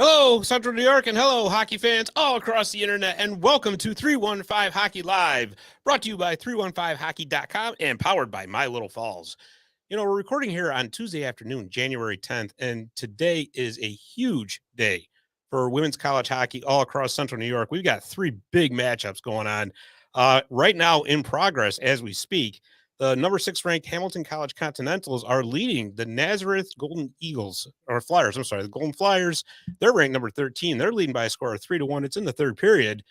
Hello, Central New York, and hello, hockey fans all across the internet, and welcome to 315 Hockey Live, brought to you by 315hockey.com and powered by My Little Falls. You know, we're recording here on Tuesday afternoon, January 10th, and today is a huge day for women's college hockey all across Central New York. We've got three big matchups going on right now in progress as we speak. The number 6 ranked Hamilton College Continentals are leading the Nazareth Golden Eagles, or Flyers. I'm sorry, the Golden Flyers. They're ranked number 13. They're leading by a score of 3-1. It's in the third period.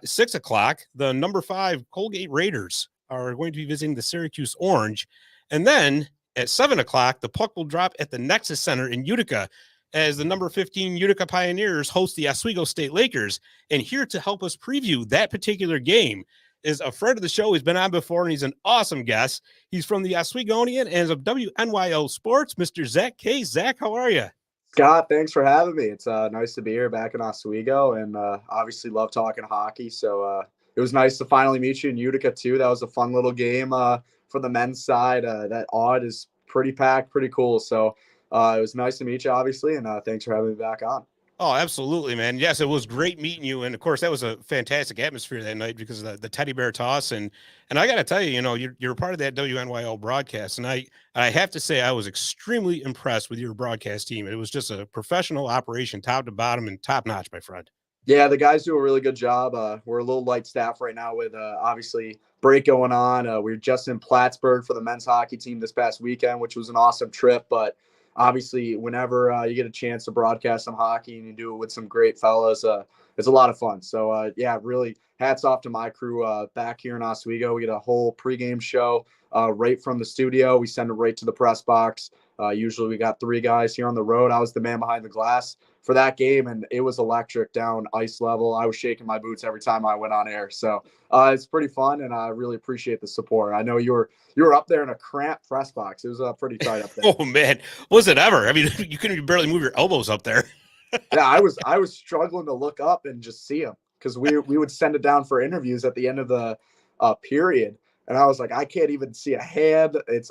6 o'clock, the number 5 Colgate Raiders are going to be visiting the Syracuse Orange. And then at 7 o'clock, the puck will drop at the Nexus Center in Utica as the number 15 Utica Pioneers host the Oswego State Lakers. And here to help us preview that particular game is a friend of the show. He's been on before, and he's an awesome guest. He's from the Oswegonian and WNYO Sports, Mr. Zac Case. Zac, how are you? Scott, thanks for having me. It's nice to be here back in Oswego, and obviously love talking hockey. So it was nice to finally meet you in Utica, too. That was a fun little game for the men's side. That odd is pretty packed, pretty cool. So it was nice to meet you, obviously, and thanks for having me back on. Oh, absolutely, man. Yes, it was great meeting you. And of course, that was a fantastic atmosphere that night because of the teddy bear toss. And I got to tell you, you know, you're part of that WNYO broadcast. And I have to say, I was extremely impressed with your broadcast team. It was just a professional operation, top to bottom, and top notch, my friend. Yeah, the guys do a really good job. We're a little light staff right now with obviously break going on. We were just in Plattsburgh for the men's hockey team this past weekend, which was an awesome trip. But obviously, whenever you get a chance to broadcast some hockey and you do it with some great fellas, it's a lot of fun. So, yeah, really hats off to my crew back here in Oswego. We get a whole pregame show right from the studio. We send it right to the press box. Usually we got 3 guys here on the road. I was the man behind the glass for that game, and it was electric down ice level. I was shaking my boots every time I went on air. So it's pretty fun, and I really appreciate the support. I know you were up there in a cramped press box. It was pretty tight up there. Oh, man. Was it ever? I mean, you couldn't barely move your elbows up there. Yeah, I was struggling to look up and just see them because we would send it down for interviews at the end of the period. And I was like, I can't even see a hand. It's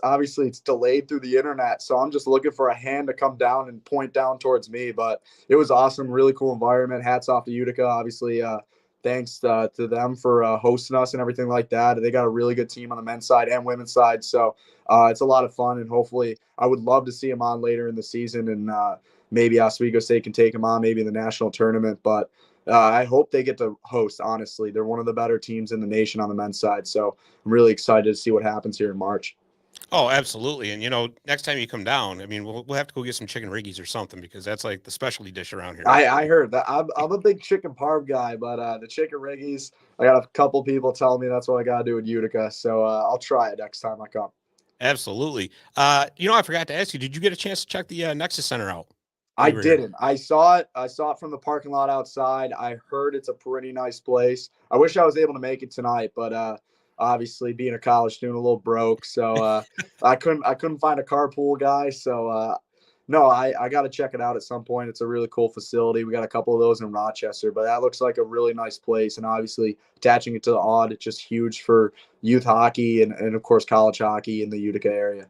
delayed through the internet. So I'm just looking for a hand to come down and point down towards me. But it was awesome. Really cool environment. Hats off to Utica. Obviously, thanks to them for hosting us and everything like that. They got a really good team on the men's side and women's side. So it's a lot of fun. And hopefully I would love to see them on later in the season. And maybe Oswego State can take them on, maybe in the national tournament. But I hope they get to host, honestly. They're one of the better teams in the nation on the men's side. So I'm really excited to see what happens here in March. Oh, absolutely. And, you know, next time you come down, I mean, we'll have to go get some chicken riggies or something because that's like the specialty dish around here. I heard that. I'm a big chicken parm guy, but the chicken riggies, I got a couple people telling me that's what I got to do in Utica. So I'll try it next time I come. Absolutely. You know, I forgot to ask you, did you get a chance to check the Nexus Center out? I didn't. I saw it from the parking lot outside. I heard it's a pretty nice place. I wish I was able to make it tonight, but obviously being a college student, a little broke, so I couldn't find a carpool guy. So no, I got to check it out at some point. It's a really cool facility. We got a couple of those in Rochester, but that looks like a really nice place. And obviously attaching it to the Odd, it's just huge for youth hockey and of course college hockey in the Utica area.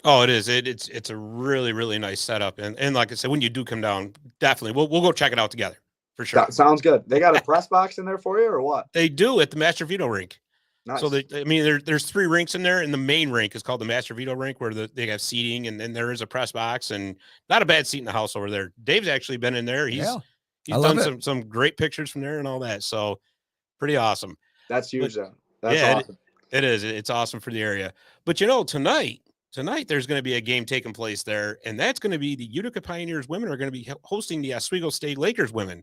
Oh, it is. It's a really, really nice setup. And like I said, when you do come down, definitely we'll go check it out together for sure. That sounds good. They got a press box in there for you or what? They do at the Master Veto rink. Nice. So there's 3 rinks in there, and the main rink is called the Master Veto rink where they have seating, and then there is a press box and not a bad seat in the house over there. Dave's actually been in there. He's done some great pictures from there and all that. So pretty awesome. That's huge. That's awesome. It is. It's awesome for the area. But you know, tonight there's going to be a game taking place there, and that's going to be the Utica Pioneers women are going to be hosting the Oswego State Lakers women.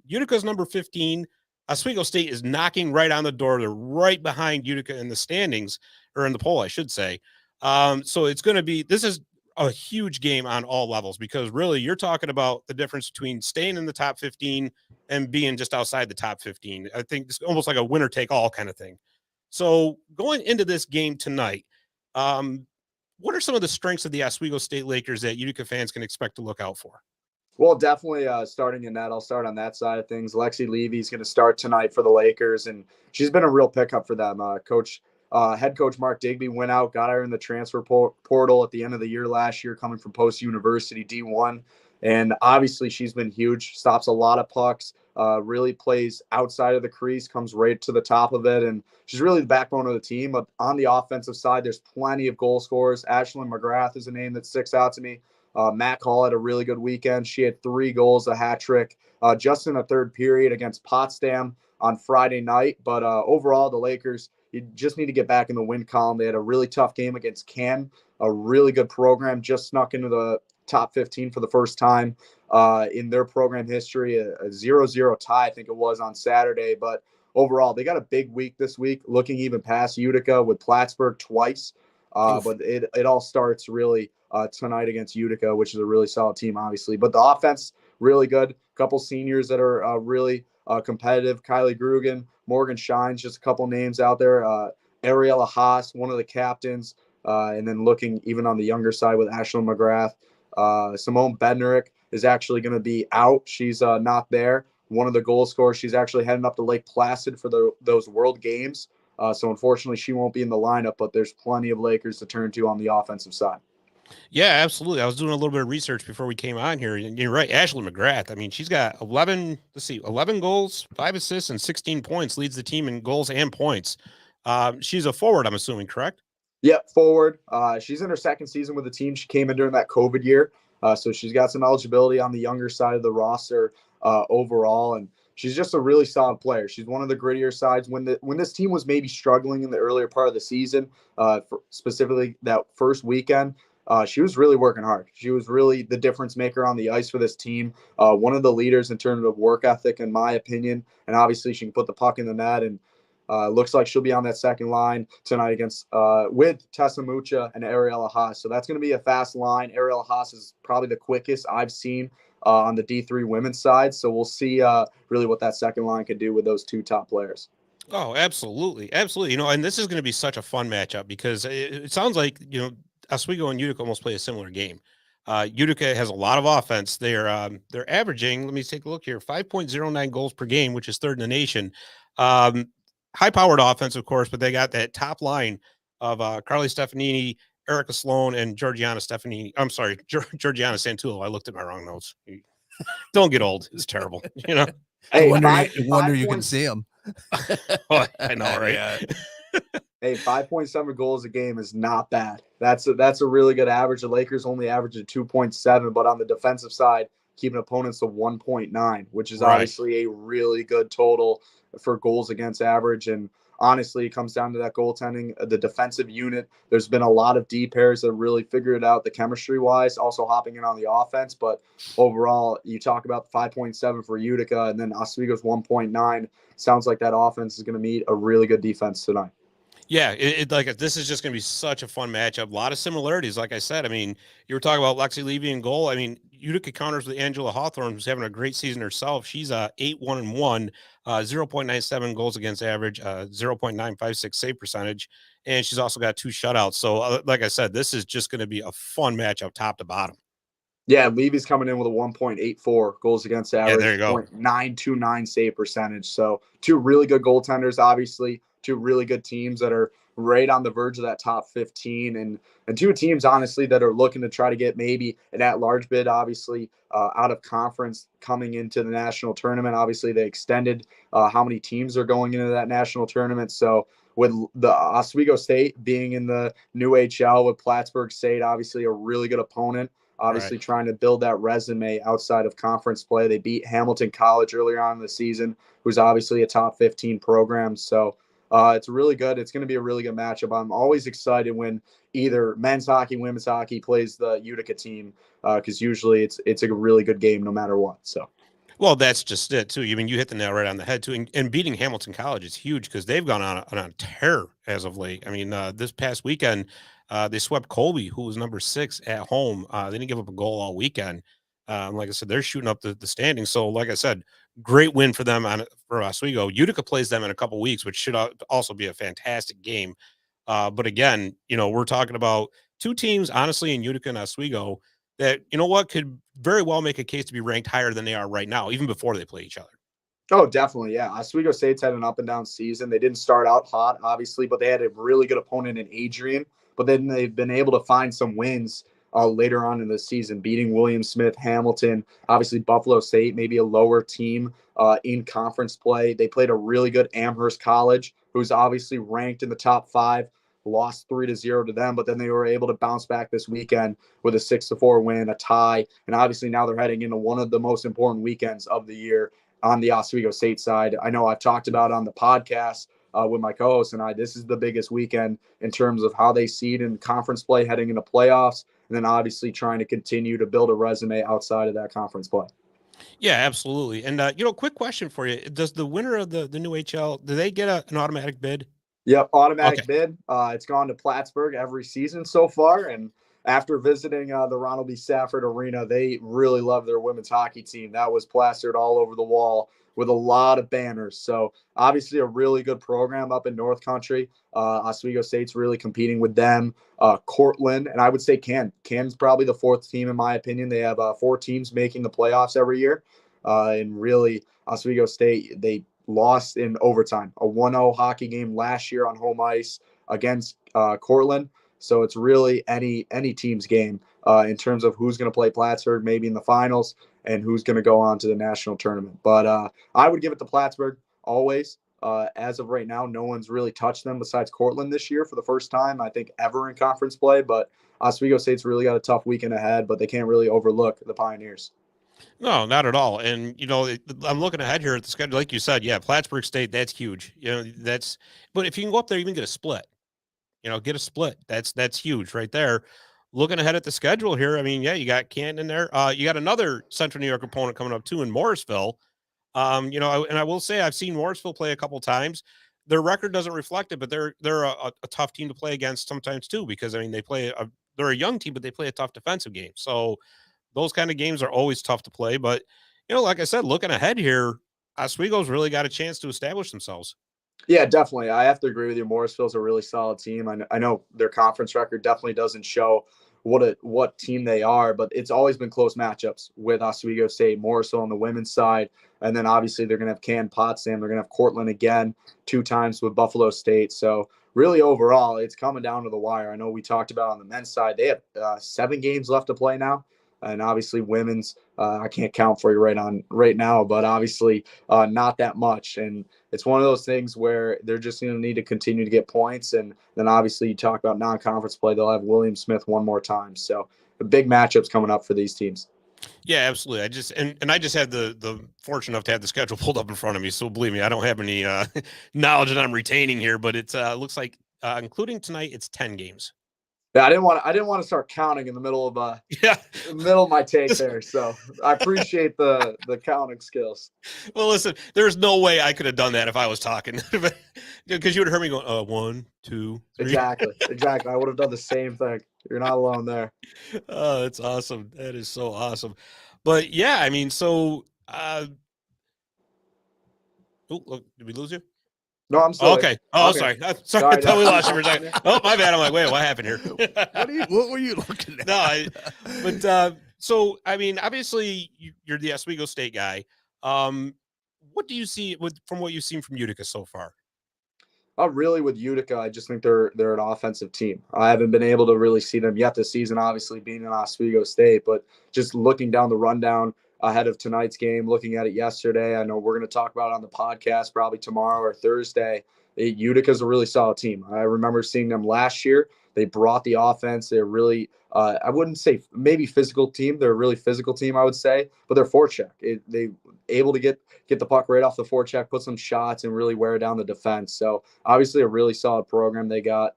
Utica's number 15. Oswego State is knocking right on the door. They're right behind Utica in the standings, or in the poll, I should say. So it's going to be, this is a huge game on all levels, because really you're talking about the difference between staying in the top 15 and being just outside the top 15. I think it's almost like a winner take all kind of thing. So going into this game tonight, what are some of the strengths of the Oswego State Lakers that Utica fans can expect to look out for? Well, definitely starting in that. I'll start on that side of things. Lexi Levy's going to start tonight for the Lakers, and she's been a real pickup for them. Head coach Mark Digby went out, got her in the transfer portal at the end of the year last year, coming from Post University D1. And obviously, she's been huge, stops a lot of pucks, really plays outside of the crease, comes right to the top of it. And she's really the backbone of the team. But on the offensive side, there's plenty of goal scorers. Ashlyn McGrath is a name that sticks out to me. Matt Hall had a really good weekend. She had 3 goals, a hat trick, just in the third period against Potsdam on Friday night. But overall, the Lakers, you just need to get back in the win column. They had a really tough game against Canton, a really good program, just snuck into the top 15 for the first time in their program history, a 0-0 tie, I think it was, on Saturday. But overall, they got a big week this week, looking even past Utica with Plattsburgh twice. But it all starts really tonight against Utica, which is a really solid team, obviously. But the offense, really good. A couple seniors that are really competitive. Kylie Grugan, Morgan Shines, just a couple names out there. Ariella Haas, one of the captains. And then looking even on the younger side with Ashlyn McGrath. Simone Bednarek is actually going to be out. She's not there. One of the goal scorers, she's actually heading up to Lake Placid for those World Games. So unfortunately, she won't be in the lineup, but there's plenty of Lakers to turn to on the offensive side. Yeah, absolutely. I was doing a little bit of research before we came on here, and you're right. Ashley McGrath. I mean, she's got 11 goals, 5 assists, and 16 points. Leads the team in goals and points. She's a forward, I'm assuming, correct? Yep, forward. She's in her second season with the team. She came in during that COVID year, so she's got some eligibility on the younger side of the roster overall, and she's just a really solid player. She's one of the grittier sides. When this team was maybe struggling in the earlier part of the season, specifically that first weekend, she was really working hard. She was really the difference maker on the ice for this team. One of the leaders in terms of work ethic, in my opinion. And obviously, she can put the puck in the net. And looks like she'll be on that second line tonight against with Tessa Mucha and Ariella Haas. So that's going to be a fast line. Ariella Haas is probably the quickest I've seen on the D3 women's side. So we'll see really what that second line could do with those 2 top players. Oh, absolutely. Absolutely. And this is going to be such a fun matchup, because it sounds like, Oswego and Utica almost play a similar game. Utica has a lot of offense. They're averaging, let me take a look here, 5.09 goals per game, which is 3rd in the nation. High-powered offense, of course, but they got that top line of Carly Stefanini, Erica Sloan, and Georgiana Stefanini. I'm sorry, Georgiana Santulo. I looked at my wrong notes. Don't get old. It's terrible, Hey, wonder you can see them. Oh, I know, right? Yeah. Hey, 5.7 goals a game is not bad. That's a really good average. The Lakers only average at 2.7, but on the defensive side, keeping opponents to 1.9, which is obviously a really good total for goals against average. And honestly, it comes down to that goaltending, the defensive unit. There's been a lot of D pairs that really figured it out the chemistry wise, also hopping in on the offense. But overall, you talk about 5.7 for Utica, and then Oswego's 1.9. Sounds like that offense is going to meet a really good defense tonight. Yeah, this is just going to be such a fun matchup. A lot of similarities, like I said. I mean, you were talking about Lexi Levy in goal. I mean, Utica counters with Angela Hawthorne, who's having a great season herself. She's 8-1-1, 0.97 goals against average, 0.956 save percentage, and she's also got 2 shutouts. So, like I said, this is just going to be a fun matchup, top to bottom. Yeah, Levy's coming in with a 1.84 goals against average, yeah, there you go. 0.929 save percentage. So 2 really good goaltenders, obviously. 2 really good teams that are right on the verge of that top 15, and 2 teams, honestly, that are looking to try to get maybe an at-large bid, obviously, out of conference coming into the national tournament. Obviously, they extended how many teams are going into that national tournament. So with the Oswego State being in the new HL with Plattsburgh State, obviously a really good opponent. Obviously, trying to build that resume outside of conference play. They beat Hamilton College earlier on in the season, who's obviously a top 15 program. So it's really good. It's going to be a really good matchup. I'm always excited when either men's hockey, women's hockey plays the Utica team, because usually it's a really good game no matter what. So. Well, that's just it, too. I mean, you hit the nail right on the head, too. And beating Hamilton College is huge, because they've gone on a tear as of late. I mean, this past weekend, They swept Colby, who was number 6 at home. They didn't give up a goal all weekend. Like I said, they're shooting up the standings. So, like I said, great win for them for Oswego. Utica plays them in a couple weeks, which should also be a fantastic game. But again, we're talking about two teams, honestly, in Utica and Oswego, that could very well make a case to be ranked higher than they are right now, even before they play each other. Oh, definitely. Yeah. Oswego State's had an up and down season. They didn't start out hot, obviously, but they had a really good opponent in Adrian. But then they've been able to find some wins later on in the season, beating William Smith, Hamilton, obviously Buffalo State, maybe a lower team in conference play. They played a really good Amherst College, who's obviously ranked in the top 5, lost 3-0 to them, but then they were able to bounce back this weekend with a 6-4 win, a tie. And obviously now they're heading into one of the most important weekends of the year on the Oswego State side. I know I've talked about on the podcast with my co-host and I, this is the biggest weekend in terms of how they seed in conference play heading into playoffs, and then obviously trying to continue to build a resume outside of that conference play. Yeah, absolutely. And, quick question for you. Does the winner of the new HL, do they get an automatic bid? Yep, automatic bid. It's gone to Plattsburgh every season so far, and after visiting the Ronald B. Stafford Arena, they really love their women's hockey team. That was plastered all over the wall with a lot of banners. So obviously a really good program up in North Country. Oswego State's really competing with them. Cortland, and I would say Can's probably the 4th team in my opinion. They have 4 teams making the playoffs every year. And really Oswego State, they lost in overtime, a 1-0 hockey game last year on home ice against Cortland. So it's really any team's game in terms of who's going to play Plattsburgh maybe in the finals and who's going to go on to the national tournament. But I would give it to Plattsburgh always. As of right now, no one's really touched them besides Cortland this year for the first time, I think, ever in conference play. But Oswego State's really got a tough weekend ahead, but they can't really overlook the Pioneers. No, not at all. And, I'm looking ahead here at the schedule. Like you said, yeah, Plattsburgh State, that's huge. But if you can go up there, even get a split. Get a split. That's huge right there. Looking ahead at the schedule here, I mean, yeah, you got Canton in there. You got another Central New York opponent coming up too in Morrisville. And I will say I've seen Morrisville play a couple times. Their record doesn't reflect it, but they're a tough team to play against sometimes too, because I mean they're a young team, but they play a tough defensive game. So those kind of games are always tough to play. But like I said, looking ahead here, Oswego's really got a chance to establish themselves. Yeah, definitely. I have to agree with you. Morrisville's a really solid team. I know their conference record definitely doesn't show what team they are, but it's always been close matchups with Oswego State, Morrisville on the women's side. And then obviously they're going to have Canton, Potsdam. They're going to have Cortland again 2 times with Buffalo State. So really overall, it's coming down to the wire. I know we talked about on the men's side, they have 7 games left to play now. And obviously women's, I can't count for you right now, but obviously not that much. And it's one of those things where they're just going to need to continue to get points. And then obviously you talk about non-conference play, they'll have William Smith one more time. So the big matchups coming up for these teams. Yeah, absolutely. I just had the fortune enough to have the schedule pulled up in front of me. So believe me, I don't have any knowledge that I'm retaining here, but it looks like including tonight, it's 10 games. Yeah, I didn't want to start counting in the middle of my take there. So I appreciate the counting skills. Well, listen, there's no way I could have done that if I was talking, because you would have heard me going 1, 2, 3. Exactly. I would have done the same thing. You're not alone there. Oh, that's awesome. That is so awesome. But yeah, I mean, so look, did we lose you? No, I'm sorry. Okay. Oh, okay. Sorry. I thought we lost you for a second. Oh, my bad. I'm like, wait, what happened here? What were you looking at? But so I mean, obviously you're the Oswego State guy. What do you see from what you've seen from Utica so far? Really with Utica, I just think they're an offensive team. I haven't been able to really see them yet this season, obviously being in Oswego State, but just looking down the rundown ahead of tonight's game, looking at it yesterday, I know we're going to talk about it on the podcast probably tomorrow or Thursday. Utica's a really solid team. I remember seeing them last year. They brought the offense. They're really, I wouldn't say maybe physical team. They're a really physical team, I would say, but they're forecheck. They able to get the puck right off the forecheck, put some shots, and really wear down the defense. So obviously a really solid program they got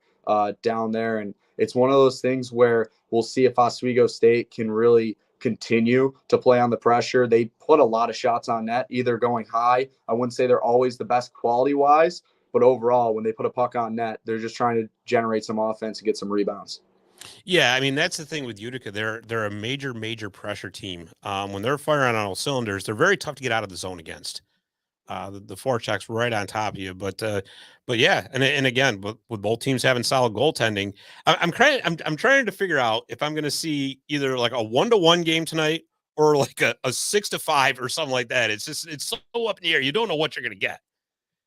down there. And it's one of those things where we'll see if Oswego State can really continue to play on the pressure. They put a lot of shots on net, either going high. I wouldn't say they're always the best quality-wise, But overall, when they put a puck on net, they're just trying to generate some offense and get some rebounds. Yeah, I mean that's the thing with Utica. They're a major pressure team. When they're firing on all cylinders, they're very tough to get out of the zone against. The forecheck's right on top of you, but yeah, and again, but with both teams having solid goaltending, I'm trying to figure out if I'm going to see either like a 1-1 game tonight or like a 6-5 or something like that. It's so up in the air. You don't know what you're going to get.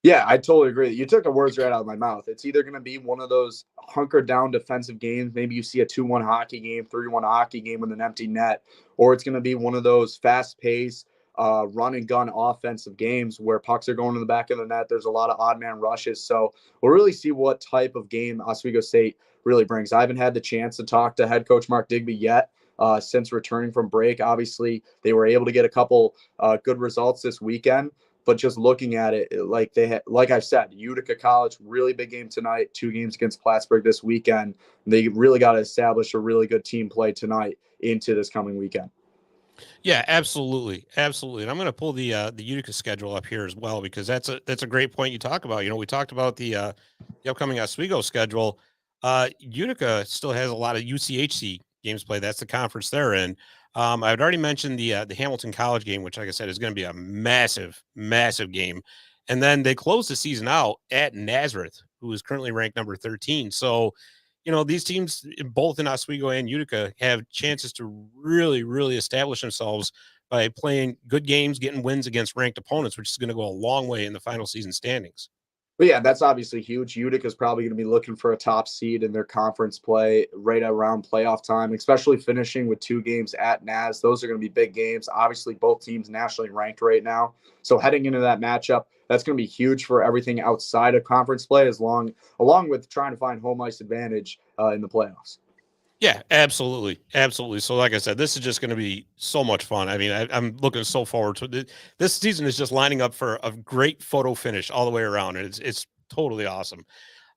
Yeah, I totally agree. You took the words right out of my mouth. It's either going to be one of those hunkered down defensive games. Maybe you see a 2-1 hockey game, 3-1 hockey game with an empty net, or it's going to be one of those fast paced, run and gun offensive games where pucks are going to the back of the net. There's a lot of odd man rushes. So we'll really see what type of game Oswego State really brings. I haven't had the chance to talk to head coach Mark Digby yet. Since returning from break, obviously they were able to get a couple good results this weekend. But just looking at it, like I said, Utica College, really big game tonight, 2 games against Plattsburgh this weekend. They really got to establish a really good team play tonight into this coming weekend. Yeah, absolutely. And I'm going to pull the Utica schedule up here as well, because that's a great point you talk about. We talked about the upcoming Oswego schedule. Utica still has a lot of UCHC games played. That's the conference they're in. I've already mentioned the Hamilton College game, which, like I said, is going to be a massive game. And then they close the season out at Nazareth, who is currently ranked number 13. So, these teams, both in Oswego and Utica, have chances to really establish themselves by playing good games, getting wins against ranked opponents, which is going to go a long way in the final season standings. But yeah, that's obviously huge. Utica is probably going to be looking for a top seed in their conference play right around playoff time, especially finishing with 2 games at NAS. Those are going to be big games. Obviously, both teams nationally ranked right now. So heading into that matchup, that's going to be huge for everything outside of conference play, along with trying to find home ice advantage in the playoffs. Yeah, absolutely. So like I said, this is just going to be so much fun. I mean, I'm looking so forward to it. This season is just lining up for a great photo finish all the way around. And it's totally awesome.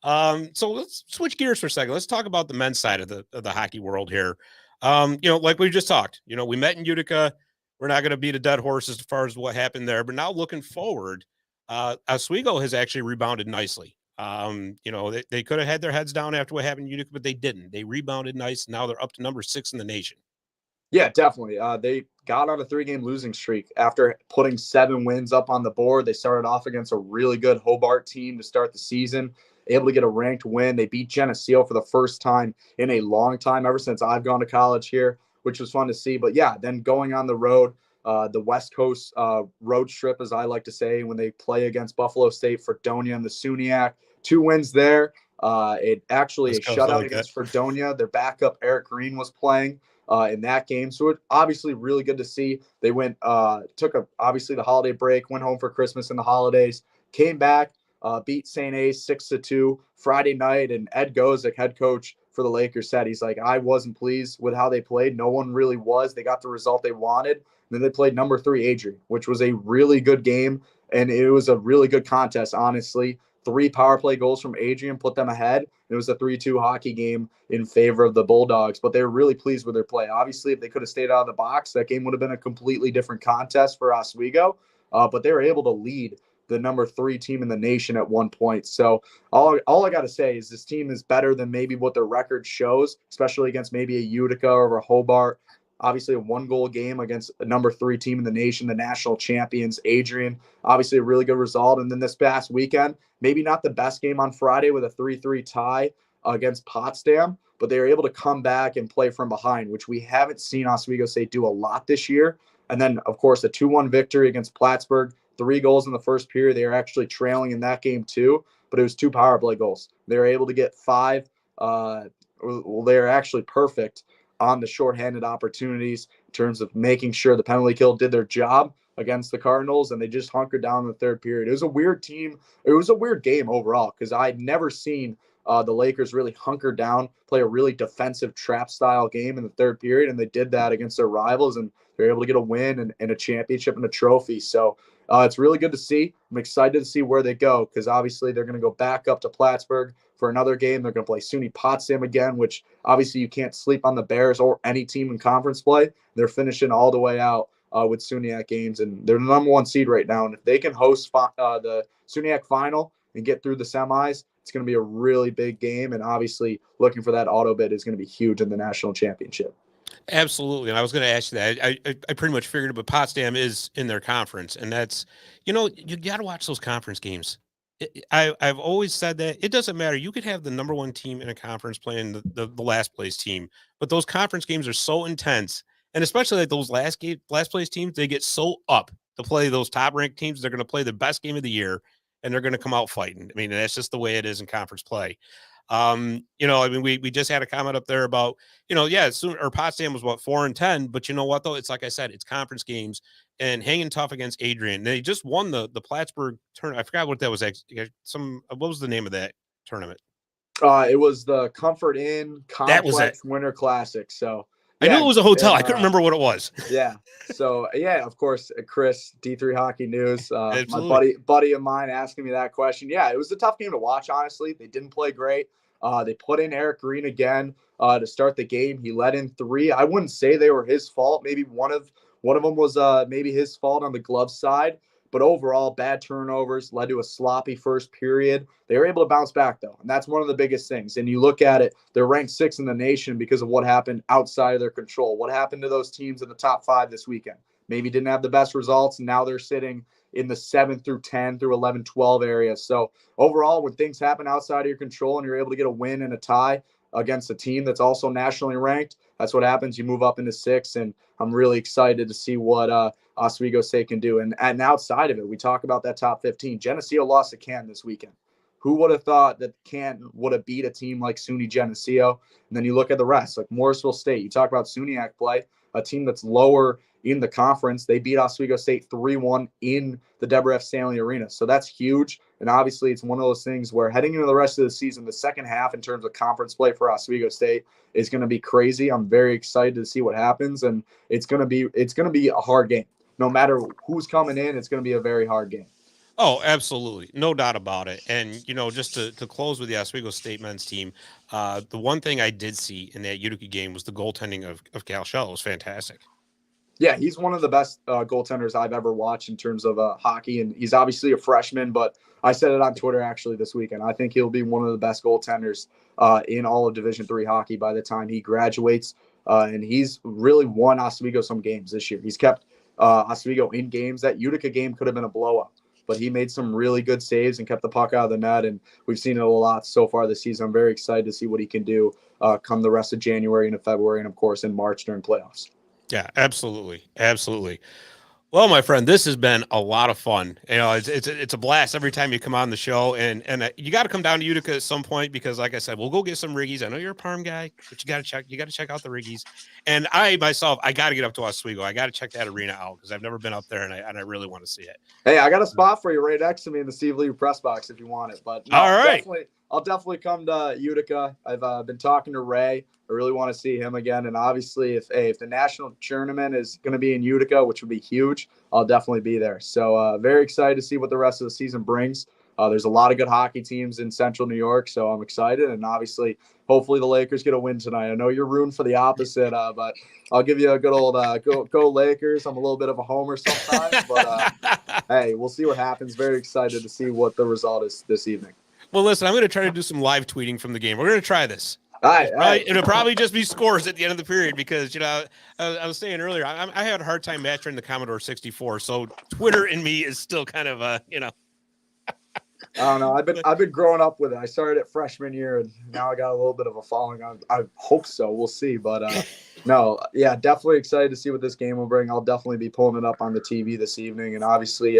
So let's switch gears for a second. Let's talk about the men's side of the hockey world here. Like we just talked, we met in Utica. We're not going to beat a dead horse as far as what happened there, but now looking forward, Oswego has actually rebounded nicely. They could have had their heads down after what happened in Utica, but they didn't. They rebounded nice. Now they're up to number 6 in the nation. Yeah, definitely. They got on a 3-game losing streak after putting 7 wins up on the board. They started off against a really good Hobart team to start the season, able to get a ranked win. They beat Geneseo for the first time in a long time, ever since I've gone to college here, which was fun to see. But yeah, then going on the road, the West Coast road trip, as I like to say, when they play against Buffalo State, Fredonia, and the SUNYAC, 2 wins there. It actually a shutout against Fredonia. Their backup Eric Green was playing in that game, so it obviously really good to see. They went obviously the holiday break, went home for Christmas and the holidays, came back, beat St. A's 6-2 Friday night, and Ed Gozick, head coach for the Lakers, said he's like, I wasn't pleased with how they played. No one really was. They got the result they wanted. And then they played number 3 Adrian, which was a really good game, and it was a really good contest, honestly. 3 power play goals from Adrian put them ahead. It was a 3-2 hockey game in favor of the Bulldogs, but they were really pleased with their play. Obviously, if they could have stayed out of the box, that game would have been a completely different contest for Oswego, but they were able to lead the number 3 team in the nation at one point. So all I got to say is this team is better than maybe what their record shows, especially against maybe a Utica or a Hobart. Obviously, a 1-goal game against a number 3 team in the nation, the national champions, Adrian. Obviously, a really good result. And then this past weekend, maybe not the best game on Friday with a 3-3 tie against Potsdam, but they were able to come back and play from behind, which we haven't seen Oswego State do a lot this year. And then, of course, a 2-1 victory against Plattsburgh, 3 goals in the first period. They were actually trailing in that game too, but it was 2 power play goals. They were able to get 5. They are actually perfect on the shorthanded opportunities in terms of making sure the penalty kill did their job against the Cardinals, and they just hunkered down in the third period. It was a weird team. It was a weird game overall because I'd never seen the Lakers really hunker down, play a really defensive trap style game in the third period, and they did that against their rivals, and they're able to get a win and a championship and a trophy. So it's really good to see. I'm excited to see where they go because obviously they're going to go back up to Plattsburgh for another game. They're going to play SUNY Potsdam again, which obviously you can't sleep on the Bears or any team in conference play. They're finishing all the way out with SUNYAC games, and they're the number 1 seed right now. And if they can host the SUNYAC final and get through the semis, it's going to be a really big game. And obviously looking for that auto bid is going to be huge in the national championship. Absolutely. And I was going to ask you that. I pretty much figured it, but Potsdam is in their conference. And that's, you got to watch those conference games. I've always said that it doesn't matter. You could have the number one team in a conference playing the last place team, but those conference games are so intense. And especially like those last place teams, they get so up to play those top ranked teams. They're going to play the best game of the year and they're going to come out fighting. I mean, that's just the way it is in conference play. We just had a comment up there about, Potsdam was 4-10, but you know what though? It's like I said, it's conference games and hanging tough against Adrian. They just won the Plattsburgh tournament. I forgot what that was. What was the name of that tournament? It was the Comfort Inn Complex Winter Classic. So I knew it was a hotel. I couldn't remember what it was. Yeah. So of course, Chris, D3 Hockey News, my buddy of mine asking me that question. Yeah, it was a tough game to watch. Honestly, they didn't play great. They put in Eric Green again to start the game. He let in 3. I wouldn't say they were his fault. Maybe one of them was maybe his fault on the glove side. But overall, bad turnovers led to a sloppy first period. They were able to bounce back, though, and that's one of the biggest things. And you look at it, they're ranked 6th in the nation because of what happened outside of their control. What happened to those teams in the top 5 this weekend? Maybe didn't have the best results, and now they're sitting in the 7 through 10 through 11, 12 areas. So overall, when things happen outside of your control and you're able to get a win and a tie against a team that's also nationally ranked, that's what happens. You move up into 6, and I'm really excited to see what Oswego State can do. And outside of it, we talk about that top 15. Geneseo lost to Canton this weekend. Who would have thought that Canton would have beat a team like SUNY Geneseo? And then you look at the rest, like Morrisville State. You talk about SUNYAC play, a team that's lower in the conference. They beat Oswego State 3-1 in the Deborah F. Stanley Arena. So that's huge. And obviously it's one of those things where heading into the rest of the season, the second half in terms of conference play for Oswego State is going to be crazy. I'm very excited to see what happens. And it's going to be a hard game. No matter who's coming in, it's going to be a very hard game. Oh, absolutely. No doubt about it. And, just to close with the Oswego State men's team, the one thing I did see in that Utica game was the goaltending of Cal Shell. It was fantastic. Yeah, he's one of the best goaltenders I've ever watched in terms of hockey. And he's obviously a freshman, but I said it on Twitter actually this weekend. I think he'll be one of the best goaltenders in all of Division III hockey by the time he graduates. And he's really won Oswego some games this year. He's kept Oswego in games. That Utica game could have been a blowout, but he made some really good saves and kept the puck out of the net. And we've seen it a lot so far this season. I'm very excited to see what he can do come the rest of January and February, and of course in March during playoffs. Yeah, absolutely. Absolutely. Well, my friend, this has been a lot of fun. It's a blast every time you come on the show, and you got to come down to Utica at some point because, like I said, we'll go get some riggies. I know you're a Parm guy, but you got to check out the riggies. And I got to get up to Oswego. I got to check that arena out because I've never been up there, and I really want to see it. Hey, I got a spot for you right next to me in the Steve Lee press box if you want it. But no, all right, I'll definitely come to Utica. I've been talking to Ray. I really want to see him again. And obviously, if the national tournament is going to be in Utica, which would be huge, I'll definitely be there. So very excited to see what the rest of the season brings. There's a lot of good hockey teams in Central New York, so I'm excited. And obviously, hopefully the Lakers get a win tonight. I know you're rooting for the opposite, but I'll give you a good old go Lakers. I'm a little bit of a homer sometimes, but hey, we'll see what happens. Very excited to see what the result is this evening. Well, listen, I'm going to try to do some live tweeting from the game. We're going to try this. All right. It'll probably just be scores at the end of the period because, I was saying earlier, I had a hard time mastering the Commodore 64. So Twitter in me is still kind of, I don't know. I've been growing up with it. I started at freshman year, and now I got a little bit of a following. I hope so. We'll see. But no, yeah, definitely excited to see what this game will bring. I'll definitely be pulling it up on the TV this evening. And obviously,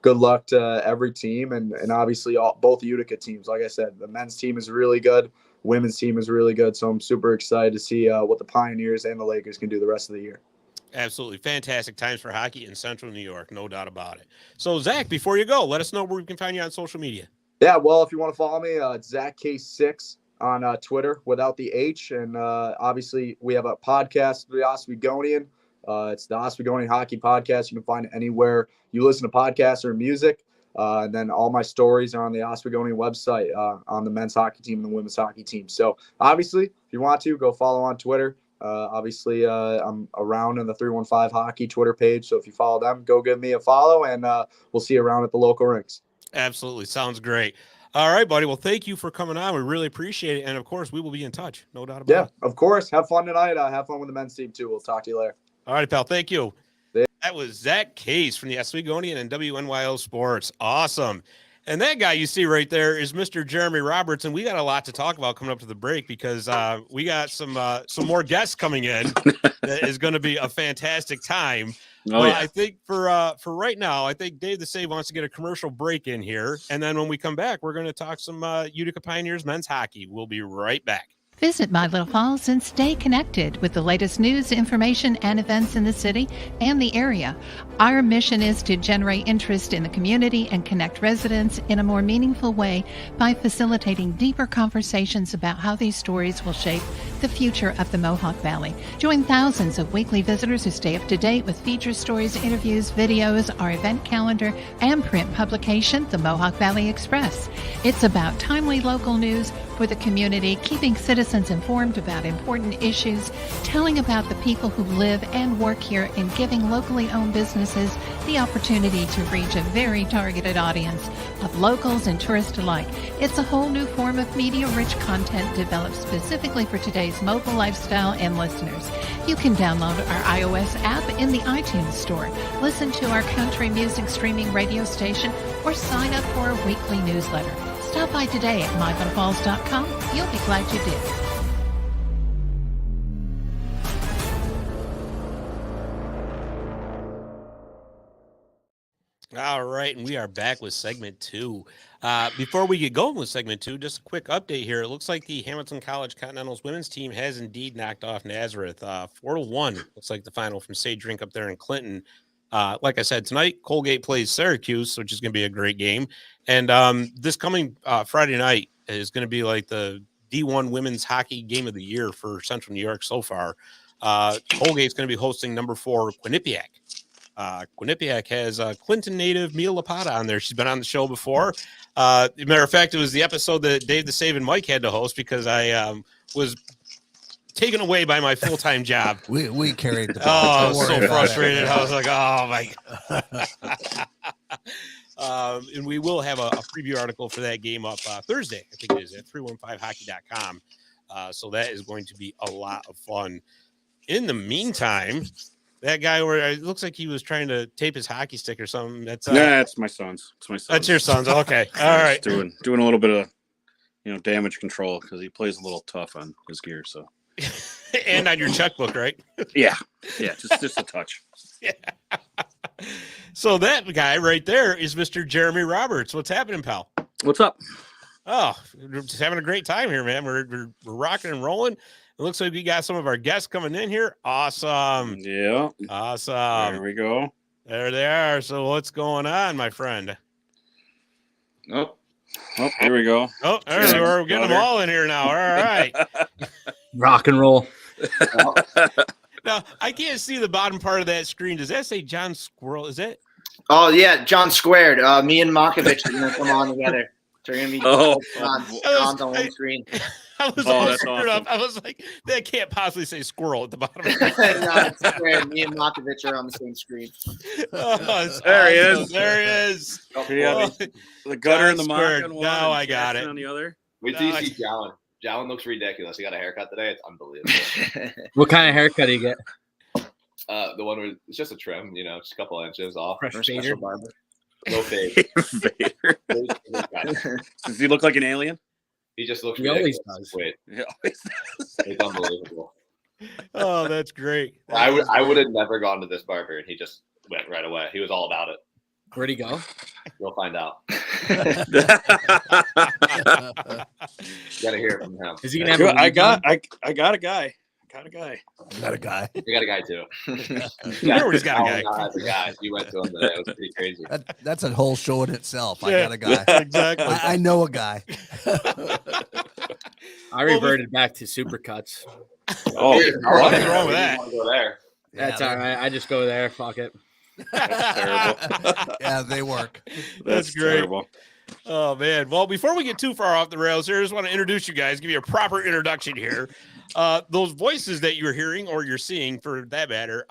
good luck to every team, and obviously both Utica teams. Like I said, the men's team is really good. Women's team is really good. So I'm super excited to see what the Pioneers and the Lakers can do the rest of the year. Absolutely. Fantastic times for hockey in Central New York. No doubt about it. So, Zach, before you go, let us know where we can find you on social media. Yeah, well, if you want to follow me, it's Zac Case 6 on Twitter without the H. And obviously, we have a podcast, The Oswegonian. It's the Oswegonian Hockey Podcast. You can find it anywhere you listen to podcasts or music. And then all my stories are on the Oswegonian website on the men's hockey team and the women's hockey team. So obviously, if you want to, go follow on Twitter. Obviously, I'm around in the 315 Hockey Twitter page. So if you follow them, go give me a follow, and we'll see you around at the local rinks. Absolutely. Sounds great. All right, buddy. Well, thank you for coming on. We really appreciate it. And of course, we will be in touch. No doubt about it. Yeah, of course. Have fun tonight. Have fun with the men's team too. We'll talk to you later. All right, pal. Thank you. Yeah. That was Zac Case from the Oswegonian and WNYO Sports. Awesome. And that guy you see right there is Mr. Jeremy Roberts. And we got a lot to talk about coming up to the break because we got some more guests coming in. That is going to be a fantastic time. Oh, yeah. I think for right now, I think Dave the Save wants to get a commercial break in here. And then when we come back, we're going to talk some Utica Pioneers men's hockey. We'll be right back. Visit My Little Falls and stay connected with the latest news, information, and events in the city and the area. Our mission is to generate interest in the community and connect residents in a more meaningful way by facilitating deeper conversations about how these stories will shape the future of the Mohawk Valley. Join thousands of weekly visitors who stay up to date with feature stories, interviews, videos, our event calendar, and print publication, the Mohawk Valley Express. It's about timely local news for the community, keeping citizens informed about important issues, telling about the people who live and work here, and giving locally owned businesses the opportunity to reach a very targeted audience of locals and tourists alike. It's a whole new form of media-rich content developed specifically for today's mobile lifestyle and listeners. You can download our iOS app in the iTunes store, listen to our country music streaming radio station, or sign up for a weekly newsletter. Stop by today at mylittlefalls.com. You'll be glad you did. All right, and we are back with segment 2. Before we get going with segment 2, just a quick update here. It looks like the Hamilton College Continentals women's team has indeed knocked off Nazareth 4-1. Looks like the final from Sage Rink up there in Clinton. Like I said, tonight Colgate plays Syracuse, which is going to be a great game. And this coming Friday night is going to be like the D1 women's hockey game of the year for Central New York so far. Colgate's going to be hosting number 4 Quinnipiac. Quinnipiac has Clinton native Mia Lapata on there. She's been on the show before. Matter of fact, it was the episode that Dave the Save and Mike had to host because I was taken away by my full-time job. We carried the ball. Oh, I was so frustrated. I was like, oh my God. And we will have a preview article for that game up Thursday, I think it is, at 315hockey.com. So that is going to be a lot of fun. In the meantime, that guy where it looks like he was trying to tape his hockey stick or something. That's that's my son's. It's my son's. That's your son's. Okay. All right. Doing a little bit of damage control because he plays a little tough on his gear. So and on your checkbook, right? Yeah. Just a touch. Yeah. So that guy right there is Mr. Jeremy Roberts. What's happening, pal? What's up? Oh, we're just having a great time here, man. We're rocking and rolling. It looks like we got some of our guests coming in here. Awesome. Yeah. Awesome. There we go. There they are. So what's going on, my friend? Oh, here we go. Oh, there we are. We're getting them all in here now. All right. Rock and roll. Now, I can't see the bottom part of that screen. Does that say John Squirrel? Is it? Oh, yeah. John Squared. Me and Makovich are going to come on together. So we're going to be on one screen. I was all screwed up. I was like, that can't possibly say squirrel at the bottom. No, it's squared. Me and Makovich are on the same screen. There he is. There he is. The gutter and the mock on one. Now I got it. On the other. Wait till you see Jalen. Jalen looks ridiculous. He got a haircut today. It's unbelievable. What kind of haircut do you get? The one where it's just a trim, just a couple inches off. Fresh fader. No fade. Does he look like an alien? He just looks He always does. Wait. He always does. It's unbelievable. Oh, that's great. I would have never gone to this barber, and he just went right away. He was all about it. Where'd he go? You'll find out. You gotta hear it from him. Is he gonna have I got a guy. Got a guy. You got a guy too. Everybody's got a guy. The guy. You went to him today. It was pretty crazy. That's a whole show in itself. I Yeah. got a guy. Exactly. I know a guy. I reverted back to supercuts. Oh, What's wrong with that? Go there. That's all right. I just go there. Fuck it. that's terrible. Yeah, they work. That's great. Terrible. Oh, man. Well, before we get too far off the rails here, I just want to introduce you guys, give you a proper introduction here. Those voices that you're hearing or you're seeing, for that matter,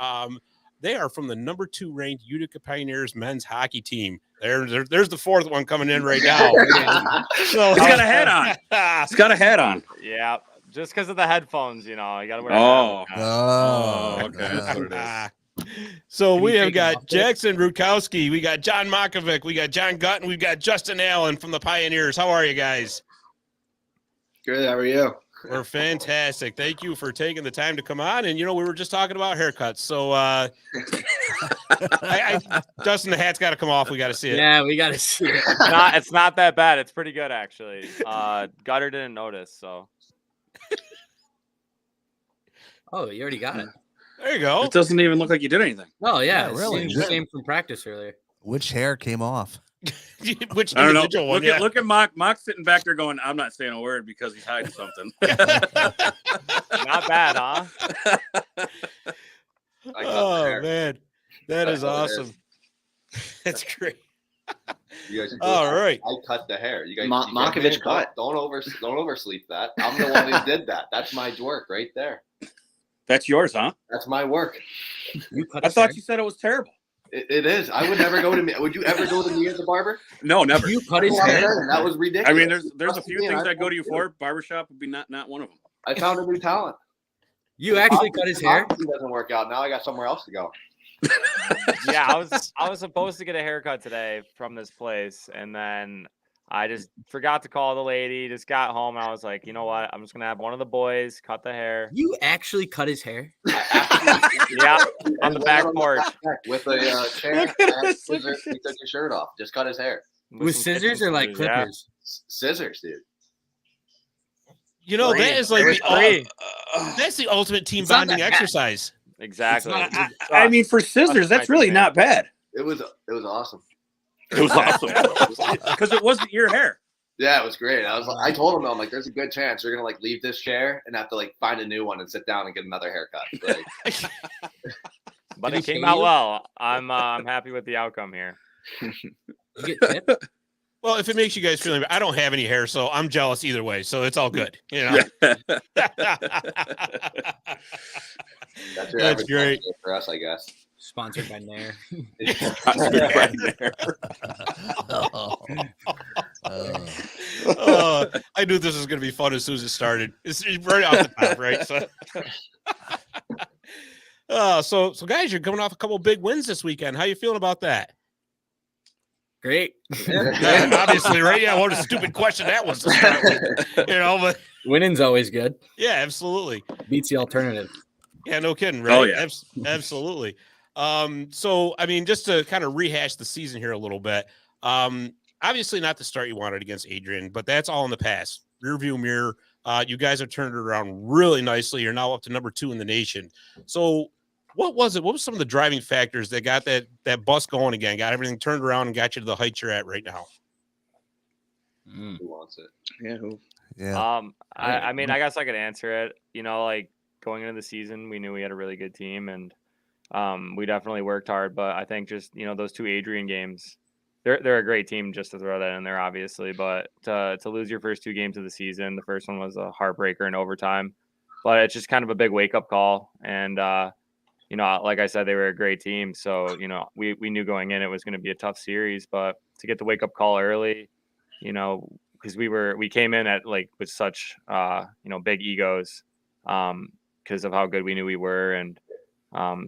they are from the number 2 ranked Utica Pioneers men's hockey team. There's the fourth one coming in right now. So He's got a hat on. He's got a hat on. Yeah, just because of the headphones, you know, you got to wear. Oh. A hat. Oh, okay. That's what it is. So Can we you have take it got off there? Jackson Rutkowski, we got John Makovic, we got John Gutt, and we've got Justin Allen from the Pioneers. How are you guys? Good. How are you? We're fantastic. Thank you for taking the time to come on. And, we were just talking about haircuts. So, Justin, the hat's got to come off. We got to see it. Yeah, we got to see it. It's not that bad. It's pretty good, actually. Gutter didn't notice, so. Oh, you already got it. There you go. It doesn't even look like you did anything. Oh, yeah. Yeah, really. It came from practice earlier. Which hair came off? Which I don't know. individual one? Look at Mock. Mock's sitting back there going, I'm not saying a word because he's hiding something. Not bad, huh? Oh, man. That is awesome. That's great. You guys All right. I cut the hair. You guys, Makovich cut. Don't oversleep that. I'm the one who did that. That's my work right there. That's yours, huh? That's my work. You cut I his thought hair? you said it was terrible. It is. I would never go to me. Would you ever go to me as a barber? No, never. You cut his hair? That was ridiculous. I mean, there's a Trust few me, things I I'd go to you do. for. Barbershop would be not one of them. I found a new talent. You actually cut his hair? It doesn't work out. Now I got somewhere else to go. Yeah, I was supposed to get a haircut today from this place, and then I just forgot to call the lady. Just got home. I was like, you know what? I'm just gonna have one of the boys cut the hair. You actually cut his hair? Yeah, on the back porch with a chair. And scissors. He took his shirt off. Just cut his hair. With some scissors kitchen or like scissors, yeah. clippers? Scissors, dude. That is like Free. that's the ultimate team It's not bonding that bad. exercise. Exactly. I mean, for scissors, that's really not bad. It was awesome. It was awesome because it wasn't your hair. Yeah, it was great. I told him, I'm like, there's a good chance you're gonna like leave this chair and have to like find a new one and sit down and get another haircut. Like, But Did it he came pay out you? well. I'm happy with the outcome here. You get tipped? Well, if it makes you guys feel any better, I don't have any hair, so I'm jealous either way. So it's all good. that's your That's average great. for us, I guess. Sponsored by Nair. Right there. I knew this was going to be fun as soon as it started. It's right off the top, right? So guys, you're coming off a couple of big wins this weekend. How you feeling about that? Great. Yeah, obviously, right? Yeah, what a stupid question that was to start with, but Winning's always good. yeah, absolutely. Beats the alternative. Yeah, no kidding, right? Oh, yeah. Absolutely. So, I mean, just to kind of rehash the season here a little bit, obviously not the start you wanted against Adrian, but that's all in the past. Rearview mirror. You guys have turned it around really nicely. You're now up to number 2 in the nation. So what was it? What was some of the driving factors that got that bus going again, got everything turned around and got you to the heights you're at right now? Who wants it? Yeah. Yeah. I mean, I guess I could answer it. Like going into the season, we knew we had a really good team, and we definitely worked hard. But I think just those 2 Adrian games, they're a great team. Just to throw that in there, obviously. But to lose your first 2 games of the season, the first one was a heartbreaker in overtime. But it's just kind of a big wake up call, and like I said, they were a great team. So we knew going in it was going to be a tough series, but to get the wake up call early, because we came in at with such big egos because of how good we knew we were, and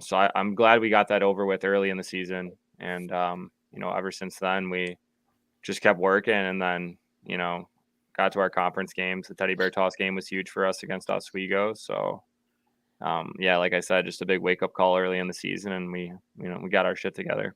so I'm glad we got that over with early in the season, and ever since then we just kept working, and then got to our conference games. The Teddy Bear Toss game was huge for us against Oswego, so like I said, just a big wake up call early in the season, and we got our shit together.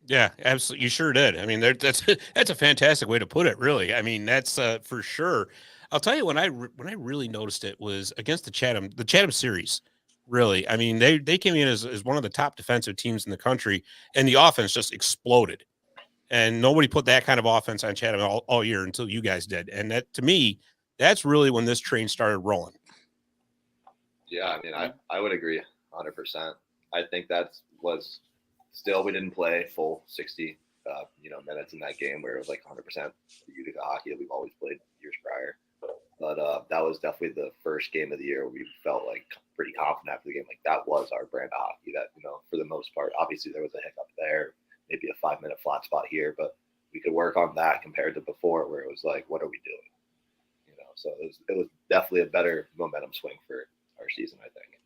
Yeah, absolutely. You sure did. I mean, that's a fantastic way to put it, really. I mean, that's for sure. I'll tell you when I really noticed it was against the Chatham series. Really, I mean, they came in as one of the top defensive teams in the country, and the offense just exploded. And nobody put that kind of offense on Chatham all year until you guys did. And that, to me, that's really when this train started rolling. Yeah, I mean, I would agree 100%. I think that was still, we didn't play full 60 minutes in that game where it was like 100% Utica hockey that we've always played years prior. But that was definitely the first game of the year where we felt like pretty confident after the game. Like that was our brand of hockey that, for the most part, obviously there was a hiccup there maybe a 5-minute flat spot here, but we could work on that compared to before where it was like, what are we doing? So it was definitely a better momentum swing for our season, I think.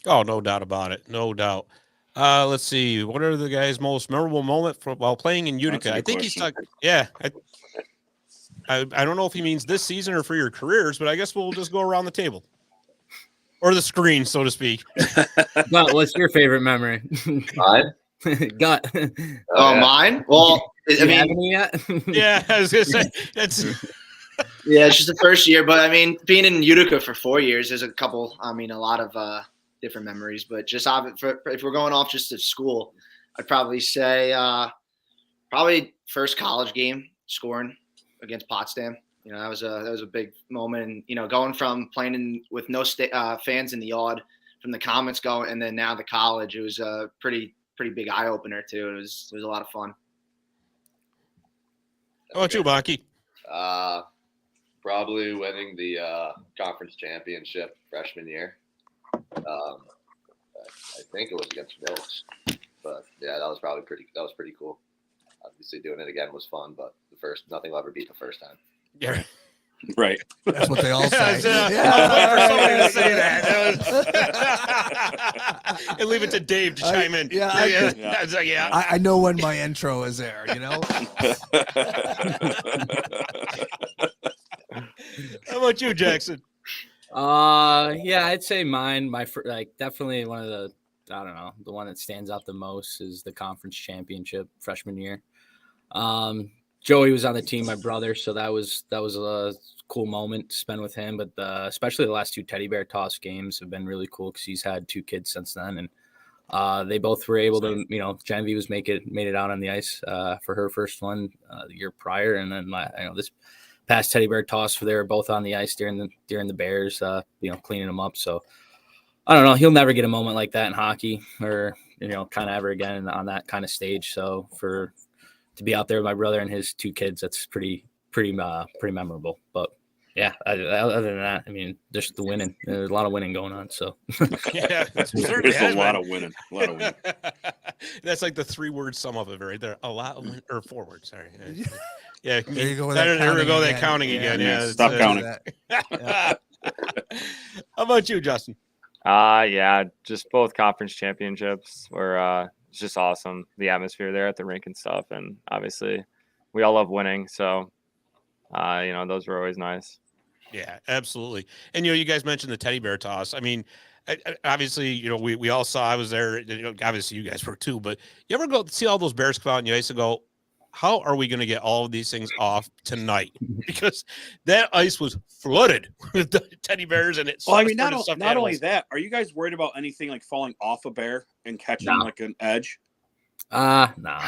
Oh, no doubt about it. No doubt. Let's see. What are the guys' most memorable moment while playing in Utica? I think he's talking. Yeah. I don't know if he means this season or for your careers, but I guess we'll just go around the table or the screen, so to speak. Gut, what's your favorite memory? Mine? Gut. Oh, mine? Well, I mean, yet? Yeah, I was gonna say that's. Yeah, it's just the first year, but I mean, being in Utica for 4 years, there's a lot of different memories. But just if we're going off just at school, I'd probably say probably first college game scoring against Potsdam. That was a big moment, and going from playing with no fans in the yard from the Comets going, and then now the college, it was a pretty big eye opener too. It was a lot of fun. How about you, Baki? Probably winning the conference championship freshman year. I think it was against Mills, but yeah, that was pretty cool. Obviously, doing it again was fun, but nothing will ever beat the first time. Yeah, Right. That's what they all say. I was waiting for somebody to say that. And leave it to Dave to chime in. I know when my intro is there, How about you, Jackson? Yeah, I'd say mine. Definitely one of the the one that stands out the most is the conference championship freshman year. Joey was on the team, my brother, so that was a cool moment to spend with him. But especially the last two teddy bear toss games have been really cool because he's had 2 kids since then, and they both were able to. Genevieve was made it out on the ice for her first one the year prior, and then this past teddy bear toss they were both on the ice during the Bears, cleaning them up. So I don't know, he'll never get a moment like that in hockey or kind of ever again on that kind of stage. So to be out there with my brother and his 2 kids, that's pretty memorable. But yeah, other than that, I mean, just the winning. There's a lot of winning going on. So yeah, there's a lot of winning. That's like the 3-word sum of it right there. A lot of win, or 4 words. Sorry. Yeah. There you go with Here we go. That counting again. Yeah. Stop counting. How about you, Justin? Yeah, just both conference championships were it's just awesome. The atmosphere there at the rink and stuff, and obviously we all love winning, so those were always nice. Yeah, absolutely. And you guys mentioned the teddy bear toss. I mean, obviously, we all saw. I was there. Obviously, you guys were too. But you ever go see all those bears come out on the ice and go, how are we going to get all of these things off tonight? Because that ice was flooded with the teddy bears, and it's. Well, I mean, not only that. Are you guys worried about anything like falling off a bear and catching like an edge? Nah. No,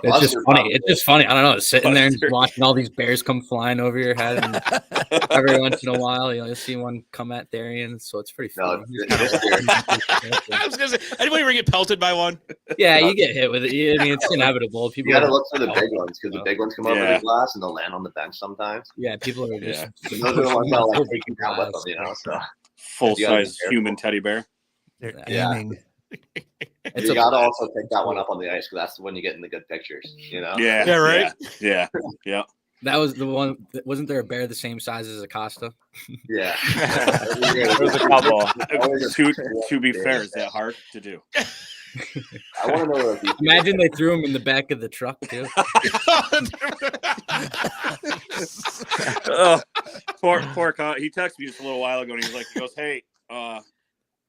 It's just funny. It's just funny. I don't know. Sitting there and watching all these bears come flying over your head, and every once in a while, you'll see one come at Darian. So it's pretty funny. I was gonna say, anybody ever get pelted by one? Yeah, you get hit with it. I mean, it's inevitable. People You got to look for the big ones because the big ones come over the glass and they'll land on the bench sometimes. Yeah, people are just. Those are the ones that like taking down with them, So full-size human teddy bear. They're aiming. You got to also pick that one up on the ice because that's when you get in the good pictures. Yeah, right. Yeah. That was the one. Wasn't there a bear the same size as Acosta? Yeah. There was a couple. To be fair, is that hard to do? I want to know what Imagine they threw him in the back of the truck too. Poor Con. He texted me just a little while ago, and he goes, "Hey,